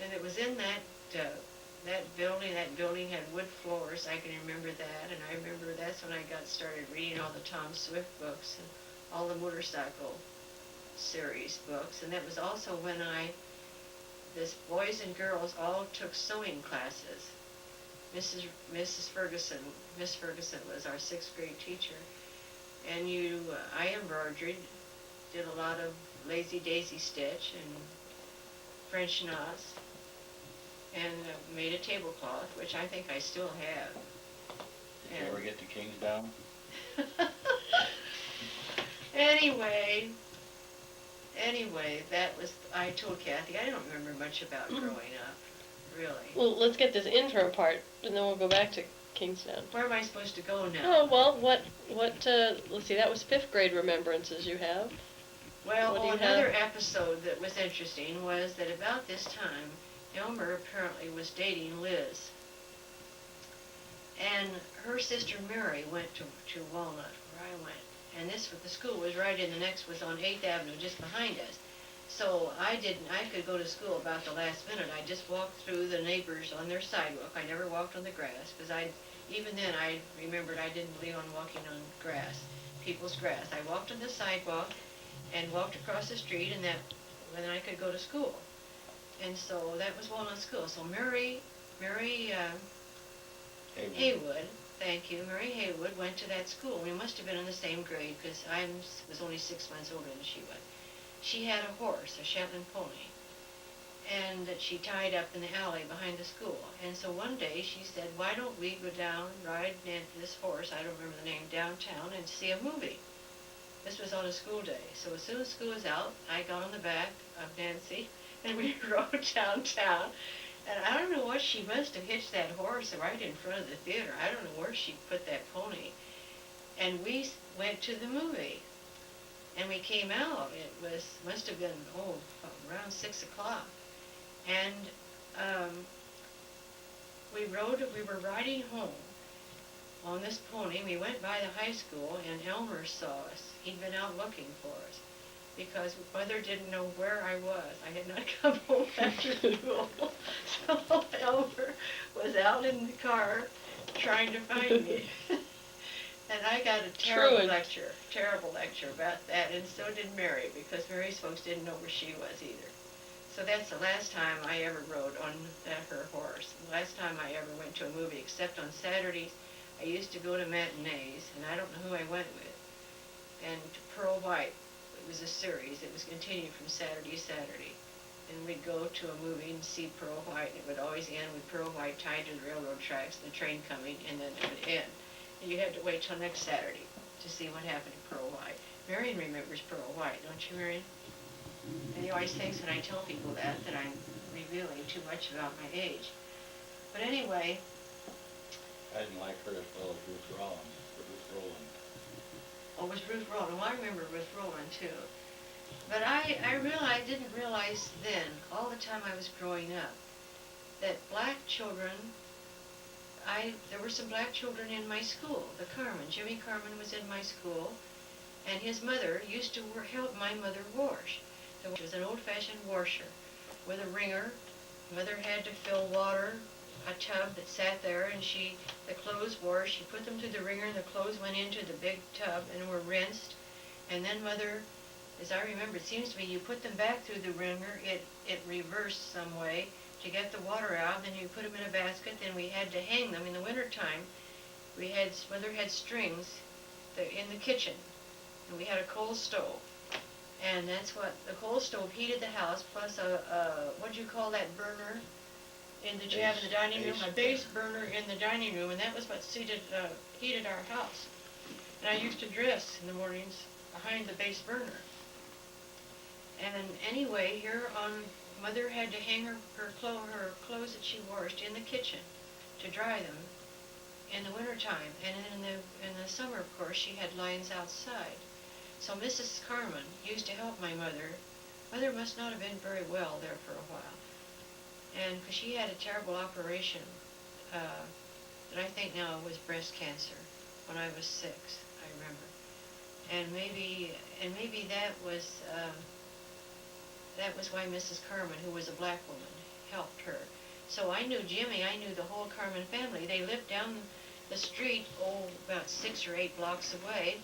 And it was in that building had wood floors. I can remember that. And I remember that's when I got started reading all the Tom Swift books and all the motorcycle series books. And that was also when this boys and girls all took sewing classes. Miss Ferguson was our 6th grade teacher, and I embroidered did a lot of lazy daisy stitch and French knots, and made a tablecloth, which I think I still have. Did you ever get to Kingsdown? Anyway, that was, I told Kathy, I don't remember much about growing up, really. Well, let's get this intro part, and then we'll go back to Kingstown. Where am I supposed to go now? Oh, well, let's see, that was 5th grade remembrances you have. Well, What do you another have? episode that was interesting was that about this time, Elmer apparently was dating Liz. And her sister Mary went to Walnut, where I went. And the school was right in, the next was on 8th Avenue, just behind us. So I could go to school about the last minute. I just walked through the neighbors on their sidewalk. I never walked on the grass, because even then I remembered I didn't believe on walking on grass, people's grass. I walked on the sidewalk and walked across the street, and then I could go to school. And so that was Walnut School. So Mary Haywood, thank you, Mary Haywood went to that school. We must have been in the same grade, because I was only 6 months older than she was. She had a horse, a Shetland pony, and that she tied up in the alley behind the school. And so one day she said, why don't we go down, ride this horse, I don't remember the name, downtown and see a movie. This was on a school day. So as soon as school was out, I got on the back of Nancy, and we rode downtown. And I don't know what, she must have hitched that horse right in front of the theater. I don't know where she put that pony. And we went to the movie. And we came out. It must have been, around 6 o'clock. And we were riding home on this pony. We went by the high school, and Elmer saw us. He'd been out looking for us, because Mother didn't know where I was. I had not come home after school. So Elmer was out in the car trying to find me. And I got a terrible lecture about that, and so did Mary, because Mary's folks didn't know where she was either. So that's the last time I ever rode on her horse. The last time I ever went to a movie, except on Saturdays. I used to go to matinees, and I don't know who I went with. And to Pearl White, it was a series. It was continued from Saturday to Saturday. And we'd go to a movie and see Pearl White, and it would always end with Pearl White tied to the railroad tracks, the train coming, and then it would end. And you had to wait till next Saturday to see what happened to Pearl White. Marion remembers Pearl White, don't you, Marion? And he always thinks when I tell people that I'm revealing too much about my age. But anyway, I didn't like her as well as Ruth Rowland. oh, it was Ruth Rowland. Well, I remember Ruth Rowland, too. But I didn't realize then, all the time I was growing up, that black children, there were some black children in my school. Jimmy Carmen was in my school, and his mother used to help my mother wash. It was an old-fashioned washer with a wringer. Mother had to fill water, a tub that sat there, and the clothes washed. She put them through the wringer, and the clothes went into the big tub and were rinsed. And then Mother, as I remember, it seems to me you put them back through the wringer, it reversed some way to get the water out, then you put them in a basket. Then we had to hang them in the wintertime. Mother had strings in the kitchen, and we had a coal stove. And that's what, the coal stove heated the house, plus what do you call that burner that you have in the dining room? A base burner in the dining room, and that was what heated our house. And I used to dress in the mornings behind the base burner. And anyway, Mother had to hang her clothes that she washed in the kitchen to dry them in the wintertime. And in the summer, of course, she had lines outside. So Mrs. Carmen used to help my mother. Mother must not have been very well there for a while. And because she had a terrible operation that I think now was breast cancer when I was 6, I remember. And maybe that was why Mrs. Carmen, who was a black woman, helped her. So I knew Jimmy, I knew the whole Carmen family. They lived down the street, about 6 or 8 blocks away.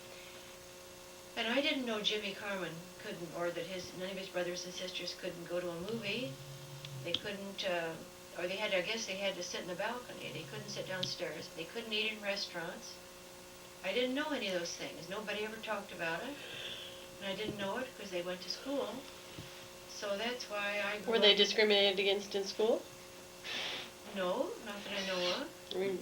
And I didn't know Jimmy Carmen couldn't, or that none of his brothers and sisters couldn't go to a movie. They couldn't, or I guess they had to sit in the balcony. They couldn't sit downstairs. They couldn't eat in restaurants. I didn't know any of those things. Nobody ever talked about it. and I didn't know it because they went to school. So that's why I grew Were they up- discriminated against in school? No, not that I know of. I mean,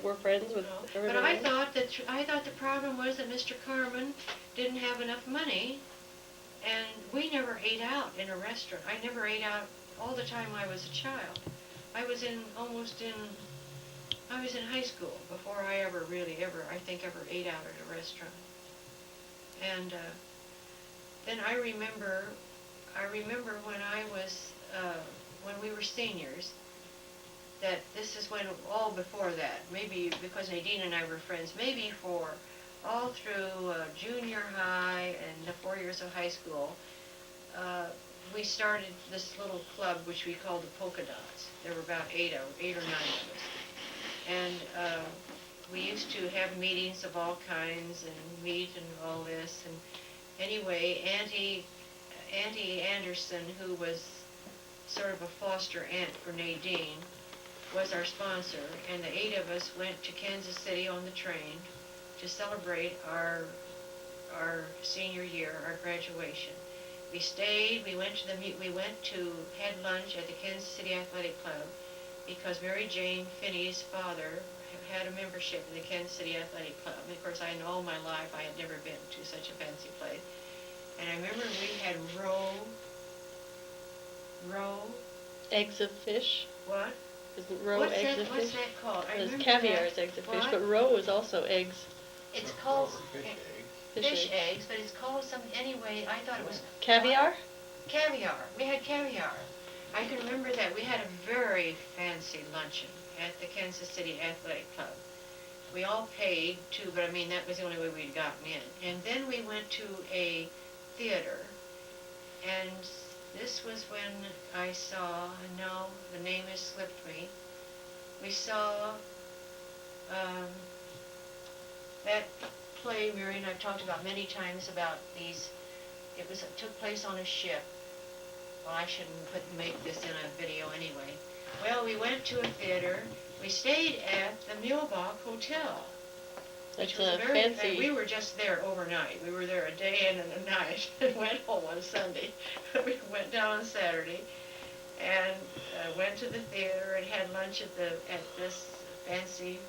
were friends with No. But everybody I else? thought the problem was that Mr. Carmen didn't have enough money, and we never ate out in a restaurant. I never ate out all the time I was a child. I was in high school before I ever ate out at a restaurant. And then I remember when we were seniors, that this is when, all before that, maybe because Nadine and I were friends, maybe for all through junior high and the 4 years of high school, we started this little club which we called the Polka Dots. There were about 8 or 9 of us. And we used to have meetings of all kinds and meet and all this. And anyway, Auntie Anderson, who was sort of a foster aunt for Nadine, was our sponsor, and the 8 of us went to Kansas City on the train to celebrate our senior year, our graduation. We stayed. We went to had lunch at the Kansas City Athletic Club because Mary Jane Finney's father had a membership in the Kansas City Athletic Club. And of course, in all my life, I had never been to such a fancy place. And I remember we had roe. Eggs of fish? What? Isn't roe What's eggs that? of What's fish? that called? I There's remember caviar that. is eggs of fish, What? but roe is also eggs. It's called Fish egg. fish eggs, but it's called something anyway. I thought it was Caviar? caviar. We had caviar. I can remember that. We had a very fancy luncheon at the Kansas City Athletic Club. We all paid too, but I mean that was the only way we'd gotten in. And then we went to a theater, and this was when I saw, and now the name has slipped me, we saw that play Mary and I've talked about many times about these. It took place on a ship. Well, I shouldn't make this in a video anyway. Well, we went to a theater. We stayed at the Muehlbach Hotel. That's was a very fancy. We were just there overnight. We were there a day and a night and went home on Sunday. We went down on Saturday and went to the theater and had lunch at this fancy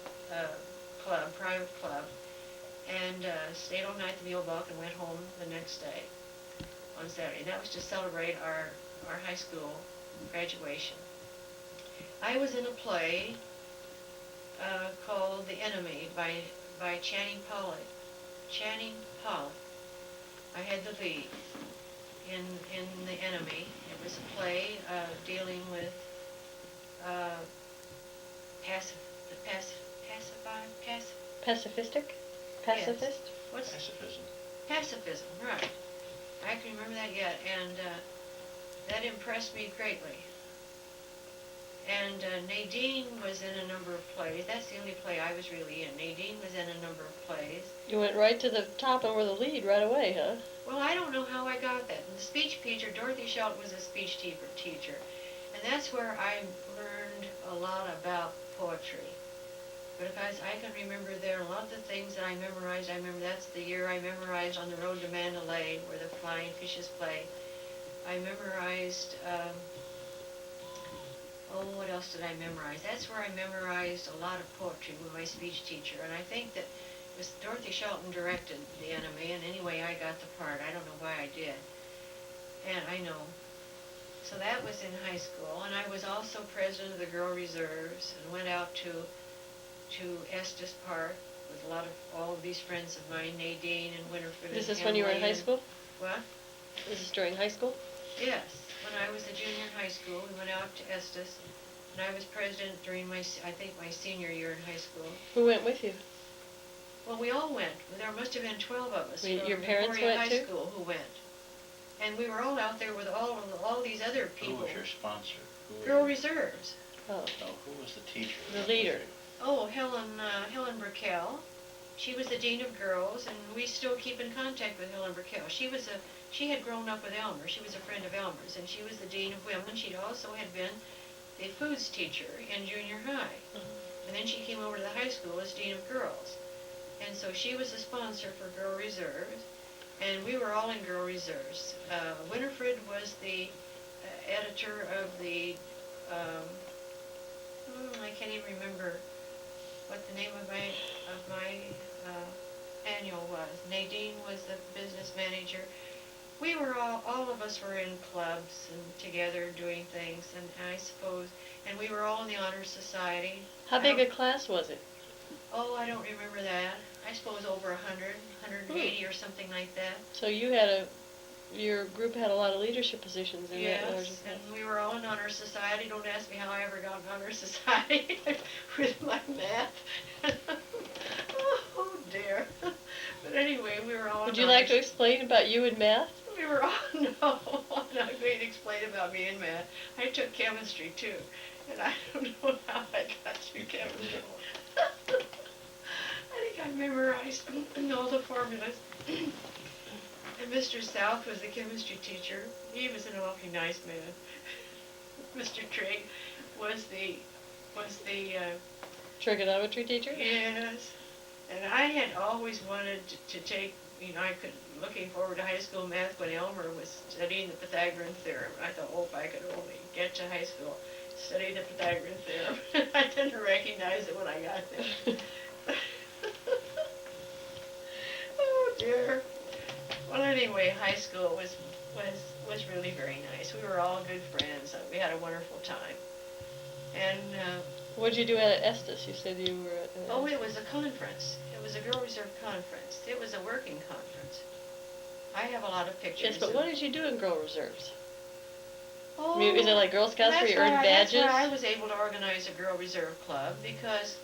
club, private club, and stayed all night at the Muehlbach and went home the next day on Saturday. And that was to celebrate our high school graduation. I was in a play called The Enemy by Channing Pollock. I had the lead in The Enemy. It was a play dealing with Pacifistic? Pacifist? What's Pacifism. pacifism? Right. I can remember that yet, and that impressed me greatly. And Nadine was in a number of plays. That's the only play I was really in. Nadine was in a number of plays. You went right to the top and were the lead right away, huh? Well, I don't know how I got that. And the speech teacher, Dorothy Shelton, was a speech teacher. And that's where I learned a lot about poetry. Because I can remember there are a lot of the things that I memorized. I remember that's the year I memorized On the Road to Mandalay, where the flying fishes play. I memorized, what else did I memorize? That's where I memorized a lot of poetry with my speech teacher. And I think that it was Dorothy Shelton directed The Enemy, and anyway, I got the part. I don't know why I did. And I know. So that was in high school, and I was also president of the Girl Reserves, and went out to Estes Park with all of these friends of mine, Nadine and Winterford. This and is when you were in Emily high school? What? This is during high school? Yes. When I was a junior in high school, we went out to Estes, and I was president during my senior year in high school. Who went with you? Well, we all went. There must have been 12 of us Your from parents Victoria went High too? School who went. And we were all out there with all these other Who people. was your sponsor? Girl Reserves. Oh. No, who was the teacher? The leader. Oh, Helen Burkell. She was the dean of girls, and we still keep in contact with Helen Burkell. She had grown up with Elmer. She was a friend of Elmer's, and she was the dean of women. She also had been the foods teacher in junior high. And then she came over to the high school as dean of girls. And so she was a sponsor for Girl Reserves. and we were all in girl reserves. Winifred was the editor of the, I can't even remember what the name of my annual was. Nadine was the business manager. We were all of us were in clubs and together doing things, and I suppose, and we were all in the Honor Society. How big a class was it? Oh, I don't remember that. I suppose over 100, 180 or something like that. So your group had a lot of leadership positions in that larger Yes, class. and we were all in Honor Society. Don't ask me how I ever got in Honor Society with my math. Oh dear. But anyway, we were all Would in you like honors. to explain about you and math? We were all, no, I'm not going to explain about me and math. I took chemistry too, and I don't know how I got through chemistry. I think I memorized all the formulas. And Mr. South was the chemistry teacher. He was an awfully nice man. Mr. Trigg was the Trigonometry teacher? yes. And I had always wanted to take, looking forward to high school math when Elmer was studying the Pythagorean theorem. I thought, oh, if I could only get to high school, study the Pythagorean theorem. I didn't recognize it when I got there. Oh dear. Well, anyway, high school was really very nice. We were all good friends. We had a wonderful time. And What did you do at Estes? You said you were at... oh, it was a conference. It was a Girl Reserve conference. It was a working conference. I have a lot of pictures. Yes, but what did you do in Girl Reserves? Oh, I mean, is it like Girl Scouts where you earn badges? That's why I was able to organize a Girl Reserve Club, because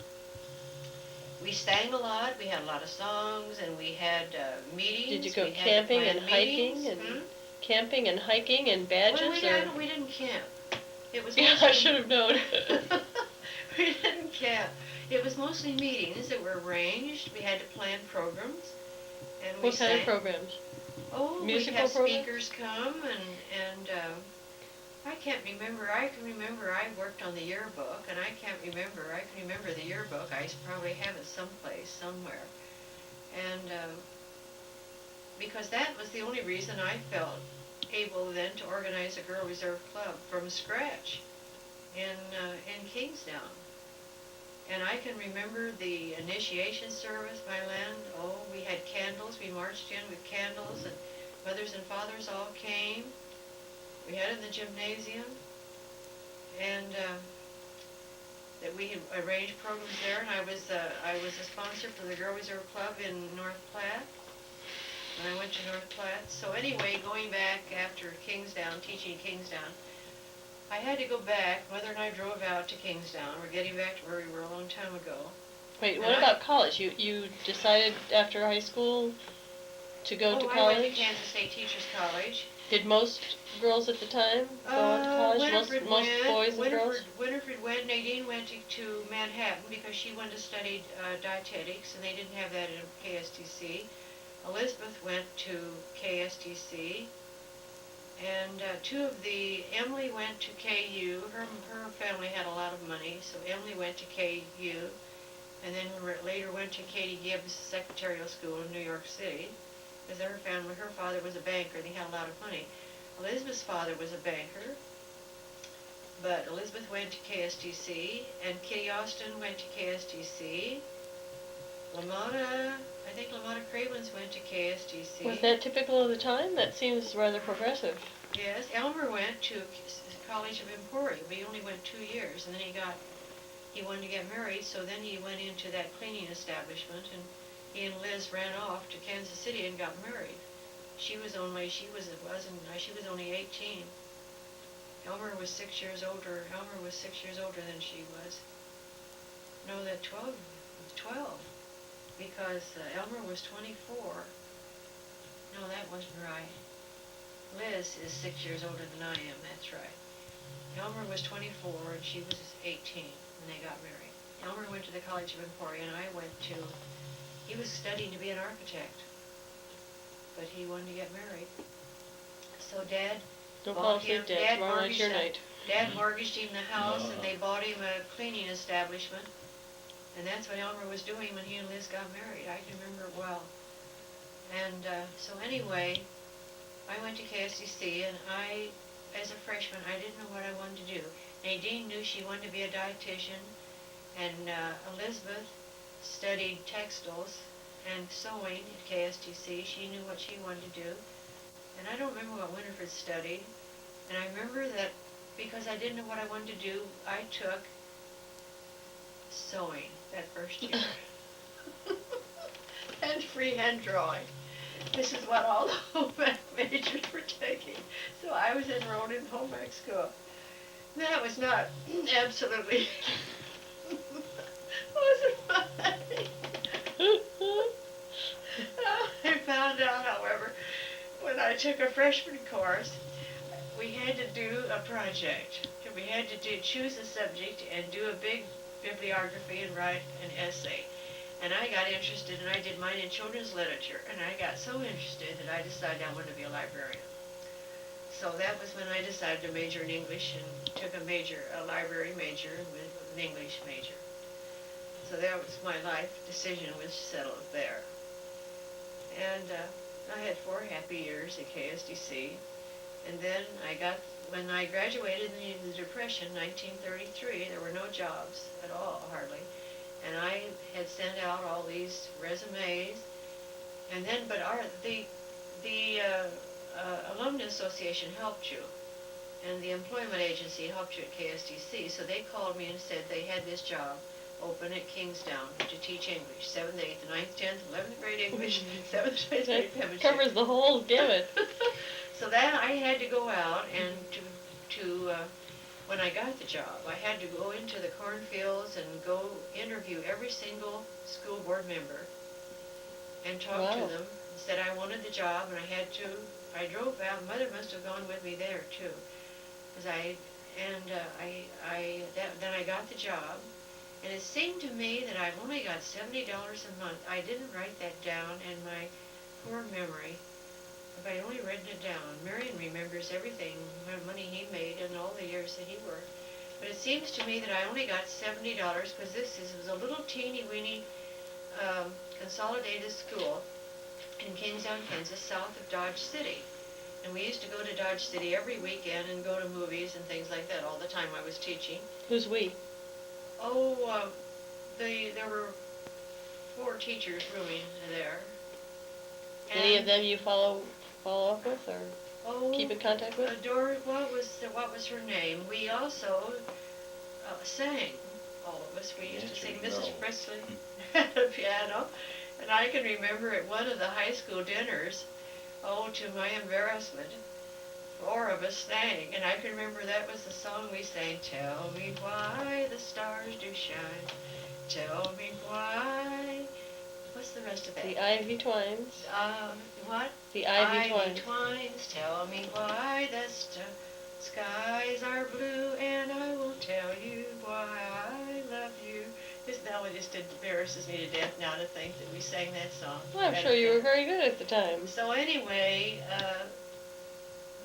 we sang a lot, we had a lot of songs, and we had meetings. Did you go we had camping planned and hiking meetings. and camping and hiking and badges? Well, we didn't camp. It was Yeah, mostly, I should have known. we didn't camp. It was mostly meetings that were arranged. We had to plan programs, and we What kind of programs? Oh, Musical we had programs? speakers come, and I can't remember. I can remember I worked on the yearbook, and I can remember the yearbook. I probably have it someplace, somewhere. And because that was the only reason I felt able then to organize a Girl Reserve Club from scratch in Kingstown. And I can remember the initiation service, my land. Oh, we had candles. We marched in with candles, and mothers and fathers all came. We had it in the gymnasium, and that we had arranged programs there. And I was a sponsor for the Girl Reserve Club in North Platte when I went to North Platte. So anyway, going back after Kingstown, teaching Kingstown, I had to go back. Mother and I drove out to Kingstown. We're getting back to where we were a long time ago. Wait, what about college? You decided after high school to go to college? I went to Kansas State Teachers College. Did most girls at the time go on to college? Most boys and girls? Winifred went. Nadine went to Manhattan because she wanted to study dietetics, and they didn't have that in KSTC. Elizabeth went to KSTC. And Emily went to KU. Her family had a lot of money, so Emily went to KU, and then later went to Katie Gibbs Secretarial School in New York City, because her father was a banker, and he had a lot of money. Elizabeth's father was a banker, but Elizabeth went to KSTC, and Kitty Austin went to KSTC. I think LaMotta Cravens went to KSTC. Was that typical of the time? That seems rather progressive. Yes, Elmer went to College of Emporia, but he only went 2 years, and then he wanted to get married, so then he went into that cleaning establishment, and he and Liz ran off to Kansas City and got married. She was only 18. Elmer was 6 years older. Elmer was 6 years older than she was. No, 12. Because Elmer was 24. No, that wasn't right. Liz is 6 years older than I am, that's right. Elmer was 24 and she was 18 when they got married. Elmer went to the College of Emporia, and I went to, he was studying to be an architect, but he wanted to get married. So Dad Don't fall asleep, Dad. Tomorrow night's your night. Dad mortgaged him the house, and they bought him a cleaning establishment. And that's what Elmer was doing when he and Liz got married. I can remember it well. And so anyway, I went to KSDC, and as a freshman, I didn't know what I wanted to do. Nadine knew she wanted to be a dietitian, and Elizabeth studied textiles and sewing at KSTC. She knew what she wanted to do. And I don't remember what Winifred studied. And I remember that because I didn't know what I wanted to do, I took sewing that first year. And freehand drawing. This is what all the home ec majors were taking. So I was enrolled in home ec school. That was not absolutely wasn't funny. I found out, however, when I took a freshman course, we had to do a project. We had to choose a subject and do a big bibliography and write an essay. And I got interested, and I did mine in children's literature, and I got so interested that I decided I wanted to be a librarian. So that was when I decided to major in English and took a library major with an English major. So that was my life decision was settled there. And I had 4 happy years at KSDC. And then when I graduated in the Depression, 1933, there were no jobs at all, hardly. And I had sent out all these resumes. And then, but the Alumni Association helped you. And the employment agency helped you at KSDC. So they called me and said they had this job open at Kingstown to teach English, 7th, 8th, 9th, 10th, 11th grade English, 7th, 8th grade penmanship. Covers the whole gamut. So then I had to go out and when I got the job, I had to go into the cornfields and go interview every single school board member and talk to them. Said I wanted the job, and I drove out. Mother must have gone with me there too, because then I got the job. And it seemed to me that I only got $70 a month. I didn't write that down in my poor memory. If I only written it down. Marion remembers everything, the money he made and all the years that he worked. But it seems to me that I only got $70 because this was a little teeny-weeny consolidated school in Kingstown, Kansas, south of Dodge City. And we used to go to Dodge City every weekend and go to movies and things like that all the time I was teaching. Who's we? Oh, there were 4 teachers rooming there. Any of them you follow up with or keep in contact with? What was her name? We also sang, all of us. We used to sing Mrs. Presley at the piano. And I can remember at one of the high school dinners, to my embarrassment, 4 of us sang, and I can remember that was the song we sang, "Tell me why the stars do shine, tell me why." What's the rest of that? The ivy twines. What? The ivy twines. Twines, tell me why the skies are blue, and I will tell you why I love you. This now just embarrasses me to death now to think that we sang that song. Well, I'm sure you were very good at the time. So anyway,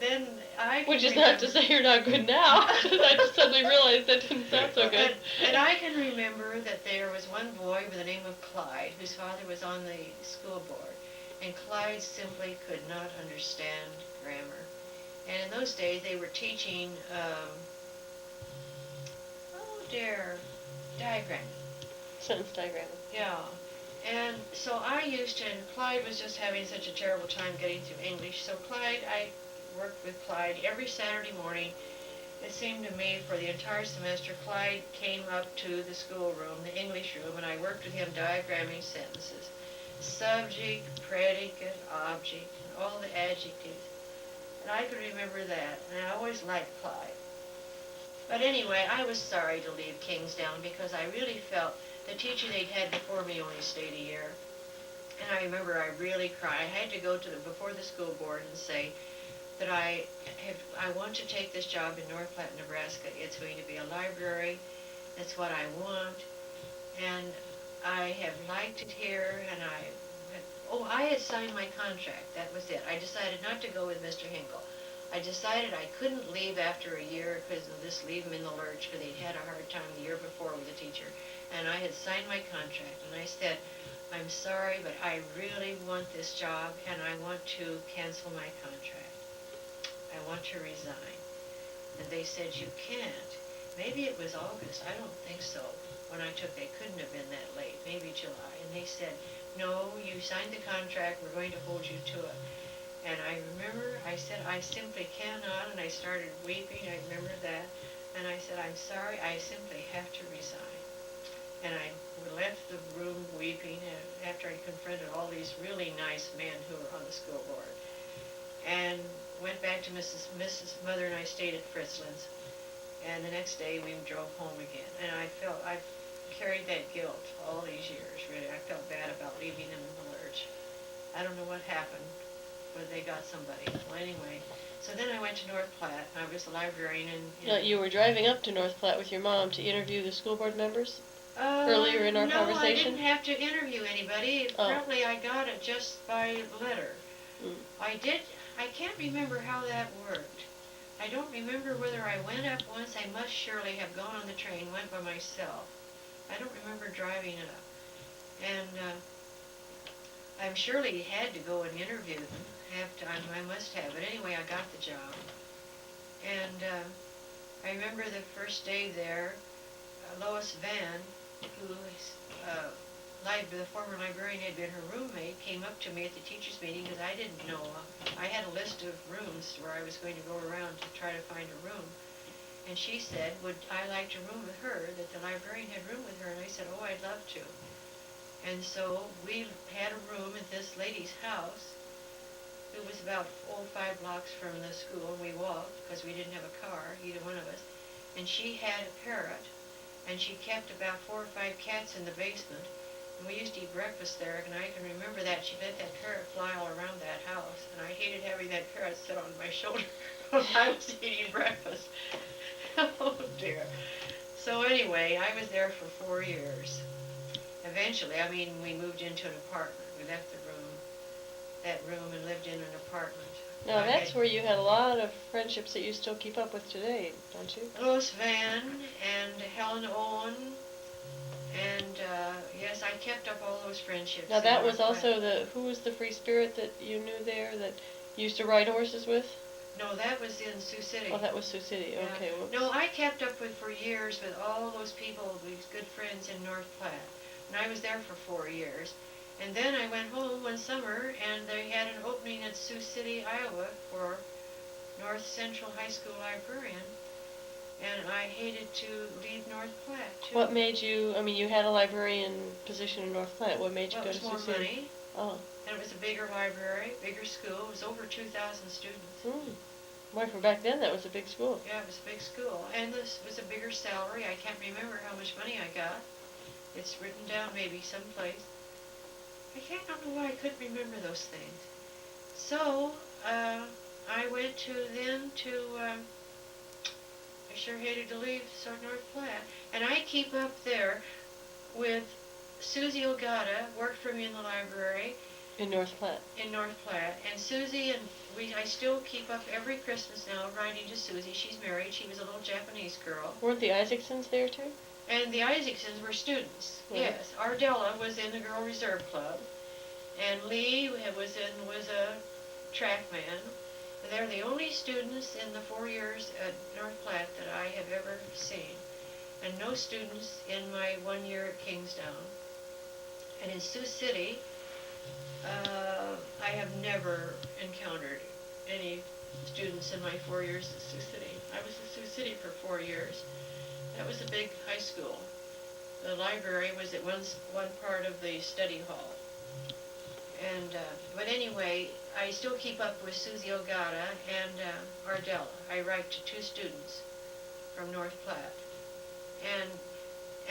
then I Which is not to say you're not good now. I just suddenly realized that didn't sound so good. And I can remember that there was one boy by the name of Clyde, whose father was on the school board. And Clyde simply could not understand grammar. And in those days they were teaching, diagramming. Sentence diagramming. Yeah. And so and Clyde was just having such a terrible time getting through English. So I worked with Clyde every Saturday morning. It seemed to me for the entire semester, Clyde came up to the schoolroom, the English room, and I worked with him diagramming sentences. Subject, predicate, object, and all the adjectives. And I could remember that, and I always liked Clyde. But anyway, I was sorry to leave Kingstown because I really felt the teacher they'd had before me only stayed a year. And I remember I really cried. I had to go before the school board and say that I want to take this job in North Platte, Nebraska. It's going to be a library. That's what I want. And I have liked it here, and I had signed my contract. That was it. I decided not to go with Mr. Hinkle. I decided I couldn't leave after a year because of this leave him in the lurch because they'd had a hard time the year before with the teacher. And I had signed my contract, and I said, I'm sorry, but I really want this job and I want to cancel my contract. I want to resign. And they said, you can't. Maybe it was August, I don't think so. When I took, it couldn't have been that late, maybe July. And they said, no, you signed the contract, we're going to hold you to it. And I remember I said, I simply cannot, and I started weeping, I remember that. And I said, I'm sorry, I simply have to resign. And I left the room weeping after I confronted all these really nice men who were on the school board. And went back to Mrs. Mother and I stayed at Fritzland's. And the next day we drove home again. And I felt, I've carried that guilt all these years, really. I felt bad about leaving them in the lurch. I don't know what happened, but they got somebody. Well, anyway, so then I went to North Platte. I was a librarian in You were driving up to North Platte with your mom to interview the school board members? Earlier in our conversation? No, I didn't have to interview anybody. Apparently I got it just by letter. Mm. I can't remember how that worked. I don't remember whether I went up once. I must surely have gone on the train, went by myself. I don't remember driving up. And I surely had to go and interview them. I must have. But anyway, I got the job. And I remember the first day there, Lois Van, who the former librarian had been her roommate, came up to me at the teachers' meeting because I didn't know. I had a list of rooms where I was going to go around to try to find a room. And she said, would I like to room with her, that the librarian had room with her. And I said, oh, I'd love to. And so we had a room at this lady's house. It was about 5 blocks from the school, and we walked because we didn't have a car, either one of us. And she had a parrot, and she kept about 4 or 5 cats in the basement. And we used to eat breakfast there, and I can remember that. She let that parrot fly all around that house, and I hated having that parrot sit on my shoulder when I was eating breakfast. Oh, dear. So anyway, I was there for 4 years. Eventually, we moved into an apartment. We left that room, and lived in an apartment. Now that's where you had a lot of friendships that you still keep up with today, don't you? Lois Van and Helen Owen, and yes, I kept up all those friendships. Now that was also who was the free spirit that you knew there that you used to ride horses with? No, that was in Sioux City. Oh, that was Sioux City, yeah. Okay. Whoops. No, I kept up with for years with all those people, these good friends in North Platte. And I was there for 4 years. And then I went home one summer, and they had an opening at Sioux City, Iowa, for North Central High School librarian. And I hated to leave North Platte, too. What made you, you had a librarian position in North Platte. What made you go to Sioux City? It was more money. Oh. And it was a bigger library, bigger school. It was over 2,000 students. Boy, for back then, that was a big school. Yeah, it was a big school. And this was a bigger salary. I can't remember how much money I got. It's written down maybe someplace. I don't know why I couldn't remember those things. So, I went I sure hated to leave North Platte. And I keep up there with Susie Ogata, worked for me in the library. In North Platte. In North Platte. And Susie and I still keep up every Christmas now writing to Susie. She's married. She was a little Japanese girl. Weren't the Isaacsons there too? And the Isaacsons were students. Right. Yes. Ardella was in the Girl Reserve Club. And Lee was a track man. And they're the only students in the 4 years at North Platte that I have ever seen. And no students in my 1 year at Kingstown. And in Sioux City, I have never encountered any students in my 4 years at Sioux City. I was at Sioux City for 4 years. That was a big high school. The library was at one part of the study hall. And, but anyway, I still keep up with Susie Ogata and Ardella. I write to 2 students from North Platte.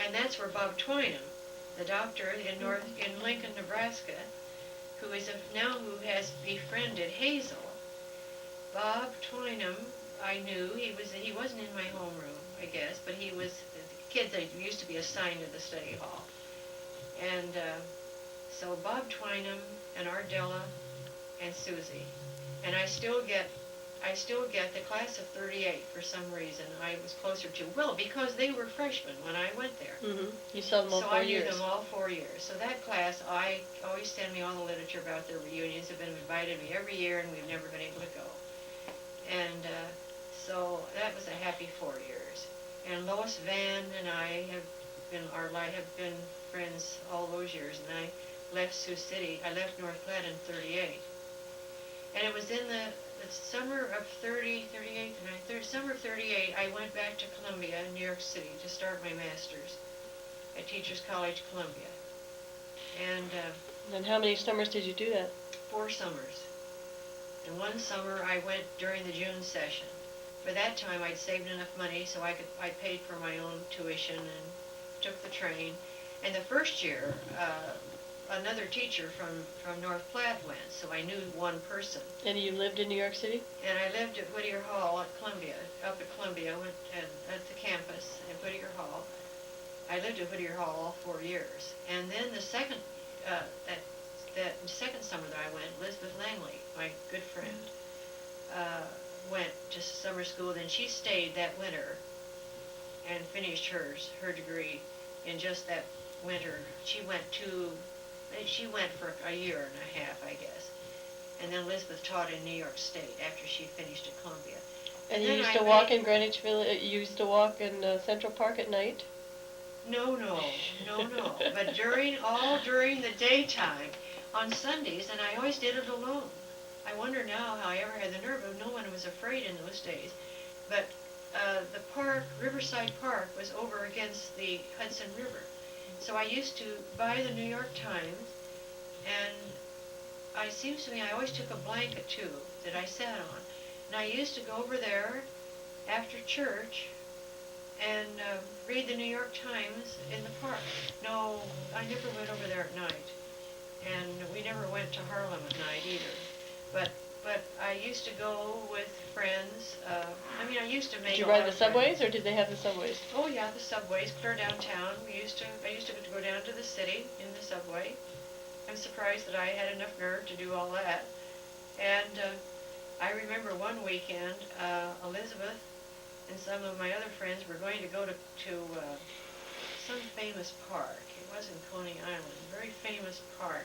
And that's where Bob Twynham, the doctor in Lincoln, Nebraska, who has befriended Hazel. Bob Twynham, I knew, he wasn't in my homeroom, I guess, but he was the kid that used to be assigned to the study hall. And so Bob Twynham and Ardella and Susie. And I still get I still get the class of 38 for some reason. I was closer to, well, because they were freshmen when I went there. Mm-hmm. You saw them all So 4 I knew years. them all 4 years. So that class, I always send me all the literature about their reunions. They've been invited me every year, and we've never been able to go. And so that was a happy 4 years. And Lois Van and I have been friends all those years. And I left Sioux City. I left North Platte in 38. And it was in the summer of 38, summer of 38, I went back to Columbia, New York City, to start my master's at Teachers College, Columbia. And how many summers did you do that? 4 summers. And one summer I went during the June session. By that time I'd saved enough money so I paid for my own tuition and took the train. And the first year, another teacher from North Platte went, so I knew one person. And you lived in New York City? And I lived at Whittier Hall at Columbia, up at Columbia, at the campus at Whittier Hall. I lived at Whittier Hall all 4 years. And then the second, that second summer that I went, Elizabeth Langley, my good friend, went to summer school. Then she stayed that winter and finished her degree in just that winter. She went for a year and a half, I guess. And then Elizabeth taught in New York State after she finished at Columbia. And you used to walk in Greenwich Village, you used to walk in Central Park at night? No. But during the daytime, on Sundays, and I always did it alone. I wonder now how I ever had the nerve. No one was afraid in those days. But the park, Riverside Park, was over against the Hudson River. So I used to buy the New York Times, and seems to me I always took a blanket too that I sat on. And I used to go over there after church and read the New York Times in the park. No, I never went over there at night. And we never went to Harlem at night either. But I used to go with friends. I used to make. Did you ride the subways, or did they have the subways? Oh yeah, the subways, clear downtown. I used to go down to the city in the subway. I'm surprised that I had enough nerve to do all that. And I remember one weekend, Elizabeth and some of my other friends were going to go to some famous park. It was in Coney Island, very famous park.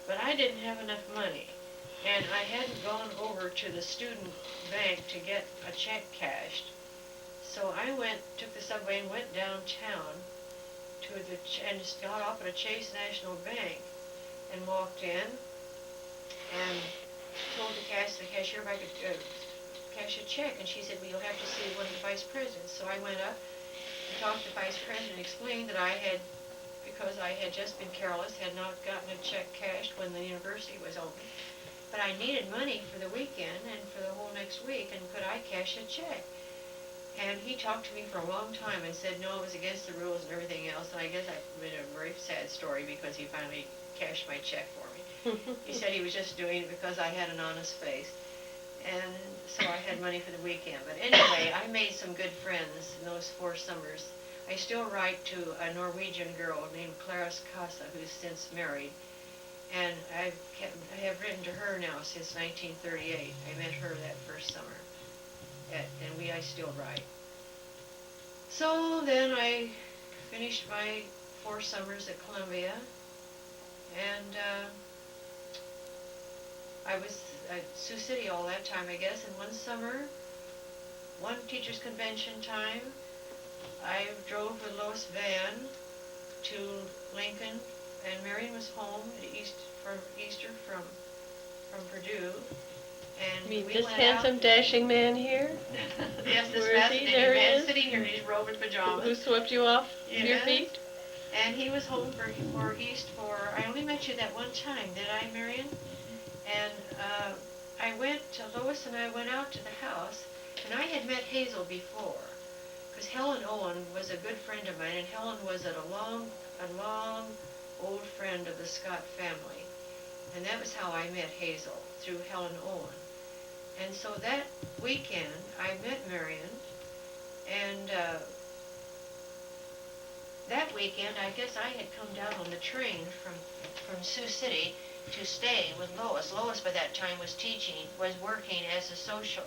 But I didn't have enough money. And I hadn't gone over to the student bank to get a check cashed. So I took the subway and went downtown and got off at a Chase National Bank and walked in and told the cashier if I could cash a check. And she said, well, you'll have to see one of the vice presidents. So I went up and talked to the vice president and explained that because I had just been careless, had not gotten a check cashed when the university was open. But I needed money for the weekend and for the whole next week, and could I cash a check? And he talked to me for a long time and said, no, it was against the rules and everything else. And I guess I made a very sad story because he finally cashed my check for me. He said he was just doing it because I had an honest face. And so I had money for the weekend. But anyway, I made some good friends in those 4 summers. I still write to a Norwegian girl named Clarice Casa, who's since married. And I have written to her now since 1938. I met her that first summer. And I still write. So then I finished my 4 summers at Columbia. And I was at Sioux City all that time, I guess. And one summer, one teacher's convention time, I drove with Lois Van to Lincoln, and Marion was home at Easter from Purdue. And You mean we this went handsome, out. dashing man here? Yes, this Where is he? fascinating There he man is. sitting here in his robe and pajamas. Who swept you off your Yes. feet? And he was home for I only met you that one time, did I, Marion? And Lois and I went out to the house, and I had met Hazel before, because Helen Owen was a good friend of mine, and Helen was a long old friend of the Scott family. And that was how I met Hazel, through Helen Owen. And so that weekend, I met Marion, and that weekend, I guess I had come down on the train from Sioux City, to stay with Lois. Lois by that time was teaching, was working as a social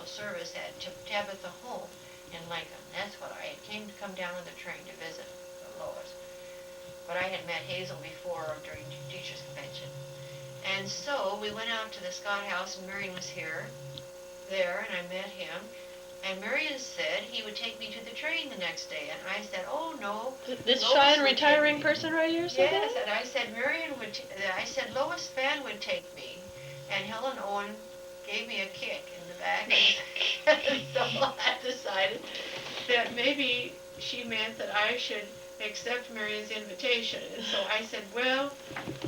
service at Tabitha Home in Lincoln. That's what I came to come down on the train to visit Lois. But I had met Hazel before during teachers convention. And so we went out to the Scott house, and Marion was there, and I met him. And Marion said he would take me to the train the next day, and I said, "Oh no." This Lois shy and would retiring take me. person right here said Yes, that? and I said I said Lois Fan would take me, and Helen Owen gave me a kick in the back, and so I decided that maybe she meant that I should accept Marion's invitation. And so I said, well,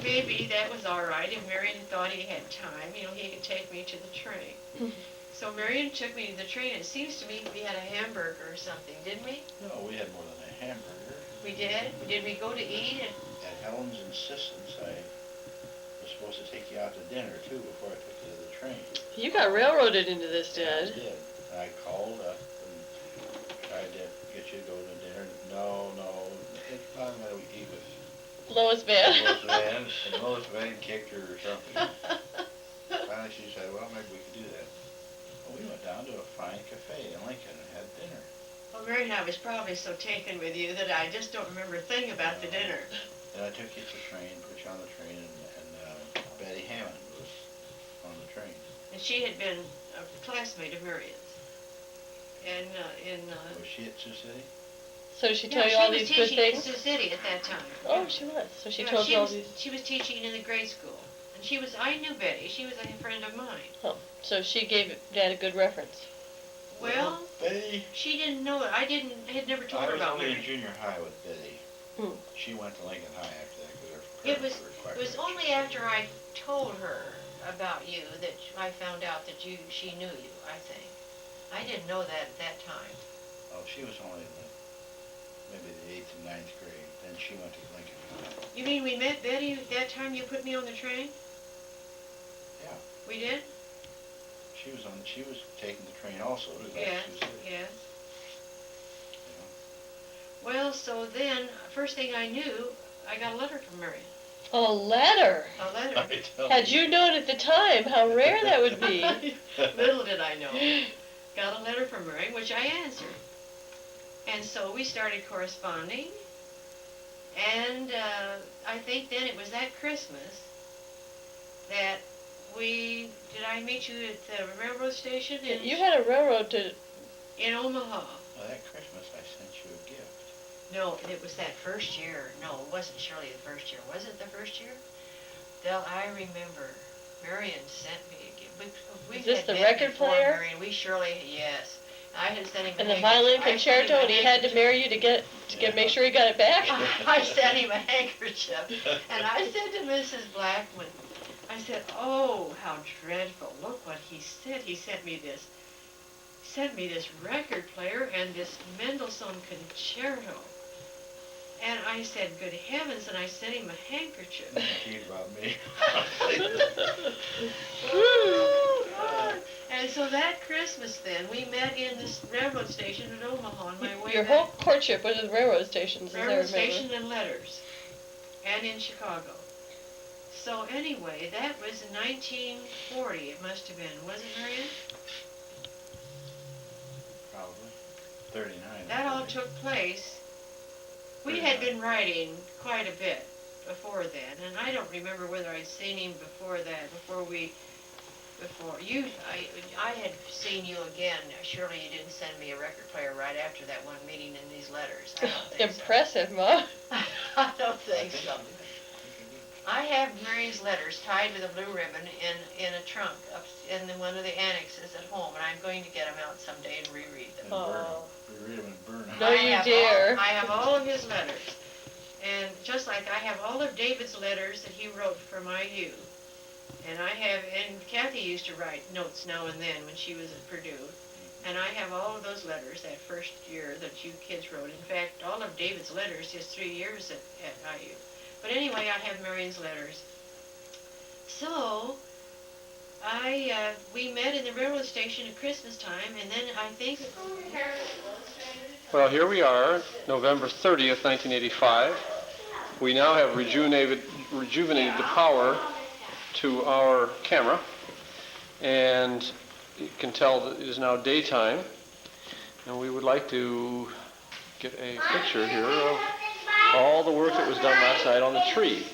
maybe that was all right. If Marion thought he had time, he could take me to the train. So Marion took me to the train. It seems to me we had a hamburger or something, didn't we? No, we had more than a hamburger. We did? Did we go to eat? At Helen's insistence, I was supposed to take you out to dinner, too, before I took you to the train. You got railroaded into this, Dad. Yeah, I did. I called up and tried to get you to go to dinner. No. It's not that we eat with Lois Van. Lois Van, and Lois Van kicked her or something. Finally, she said, well, maybe we could do that. Well, we went down to a fine cafe in Lincoln and had dinner. Well, Marion, I was probably so taken with you that I just don't remember a thing about the dinner. Then I took you to the train, put you on the train, and Betty Hammond was on the train. And she had been a classmate of Marion's. And Was she at Sioux City? So did she tell you all these good she was teaching in things? Sioux City at that time. Oh, she was. So she Yeah, told you all these. She was teaching in the grade school. And I knew Betty. She was a friend of mine. Oh, so she gave Dad a good reference. Well, Betty. she didn't know it. I had never told I her was about only in Marion. junior high with Betty. Hmm. She went to Lincoln High after that because her It parents were was required. only after I told her about you that I found out that she knew you, I think. I didn't know that at that time. Oh, she was only in maybe the 8th and 9th grade. Then she went to Lincoln High. You mean we met Betty that time you put me on the train? Yeah. We did? She was taking the train also to go to Yes, Sioux City. yes. You know? Well, so then, first thing I knew, I got a letter from Marion. A letter. A letter. I tell Had you known at the time how rare that would be. Little did I know. Got a letter from Marion, which I answered. And so we started corresponding. And I think then it was that Christmas that did I meet you at the railroad station You had a railroad to. in Omaha? Well, that Christmas I sent you a gift. No, it was that first year. No, it wasn't surely the first year. Was it the first year? Del, I remember. Marion sent me a gift. We Is this had the met record before, player? Marion. We surely, yes. I had sent him And a the violin handkerchief. I sent him concerto, a and he had to handkerchief. marry you to make sure he got it back? I sent him a handkerchief. And I said to Mrs. Blackman, I said, oh, how dreadful. Look what he said. He sent me this record player and this Mendelssohn concerto. And I said, good heavens, and I sent him a handkerchief. Tease about me. Oh, God. And so that Christmas then, we met in this railroad station in Omaha on my way Your back. whole courtship was at railroad stations, as I Railroad remember. station and letters. And in Chicago. So anyway, that was in 1940, it must have been. Was it, Marion? Probably. 39. That all took place. We had been writing quite a bit before then, and I don't remember whether I'd seen him before that, I had seen you again. Surely you didn't send me a record player right after that one meeting in these letters. I don't think Impressive, Mom. so. I don't think so. I have Mary's letters tied with a blue ribbon in a trunk up in one of the annexes at home, and I'm going to get them out someday and reread them. And burn 'em. Oh. We read them and burn them. No, you dare. I have all of his letters. And just like I have all of David's letters that he wrote for my youth. And Kathy used to write notes now and then when she was at Purdue. And I have all of those letters that first year that you kids wrote. In fact, all of David's letters his 3 years at IU. But anyway, I have Marion's letters. So, we met in the railroad station at Christmas time, and then I think... Well, here we are, November 30th, 1985. We now have rejuvenated the power to our camera, and you can tell that it is now daytime, and we would like to get a picture here of all the work that was done last night on the tree.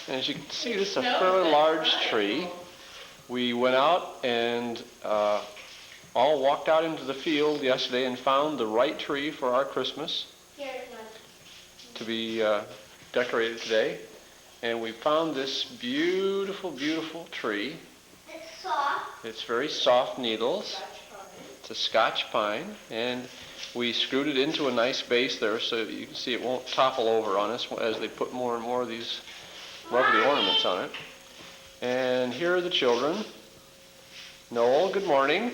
And as you can see, this is a fairly large tree. We went out and all walked out into the field yesterday and found the right tree for our Christmas to be decorated today. And we found this beautiful, beautiful tree. It's soft. It's very soft needles. It's a Scotch pine, and we screwed it into a nice base there so you can see it won't topple over on us as they put more and more of these lovely ornaments on it. And here are the children. Noel, good morning.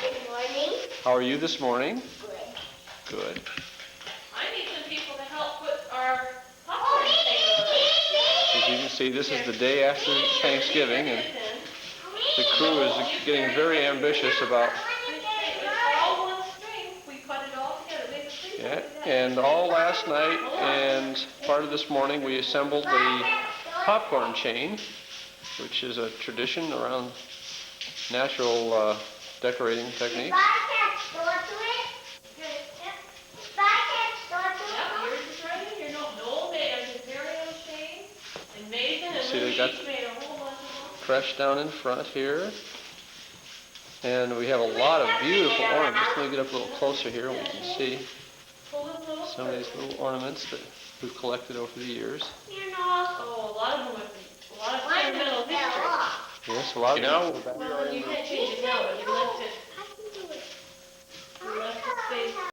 Good morning. How are you this morning? Good. Good. I need some people to help put our As you can see, this is the day after Thanksgiving, and the crew is getting very ambitious about, all one string, we put it all together, make a string. yeah, and all last night and part of this morning we assembled the popcorn chain, which is a tradition around natural decorating techniques. If I can't store to it, if I can't store to Yeah, it, yours is right in here, Noel made a very own chain, and Mason and See, they Louise got made a whole bunch of them. Fresh down in front here. And we have a lot of beautiful ornaments. Let me get up a little closer here and we can see Pull them a little some of these little ornaments that we've collected over the years. you know, Oh, a lot of them with a lot of mine sentimental fell history. off. Yes, a lot of Now- them. Well, you can't change it now, but you left it, I can do it. you left it space.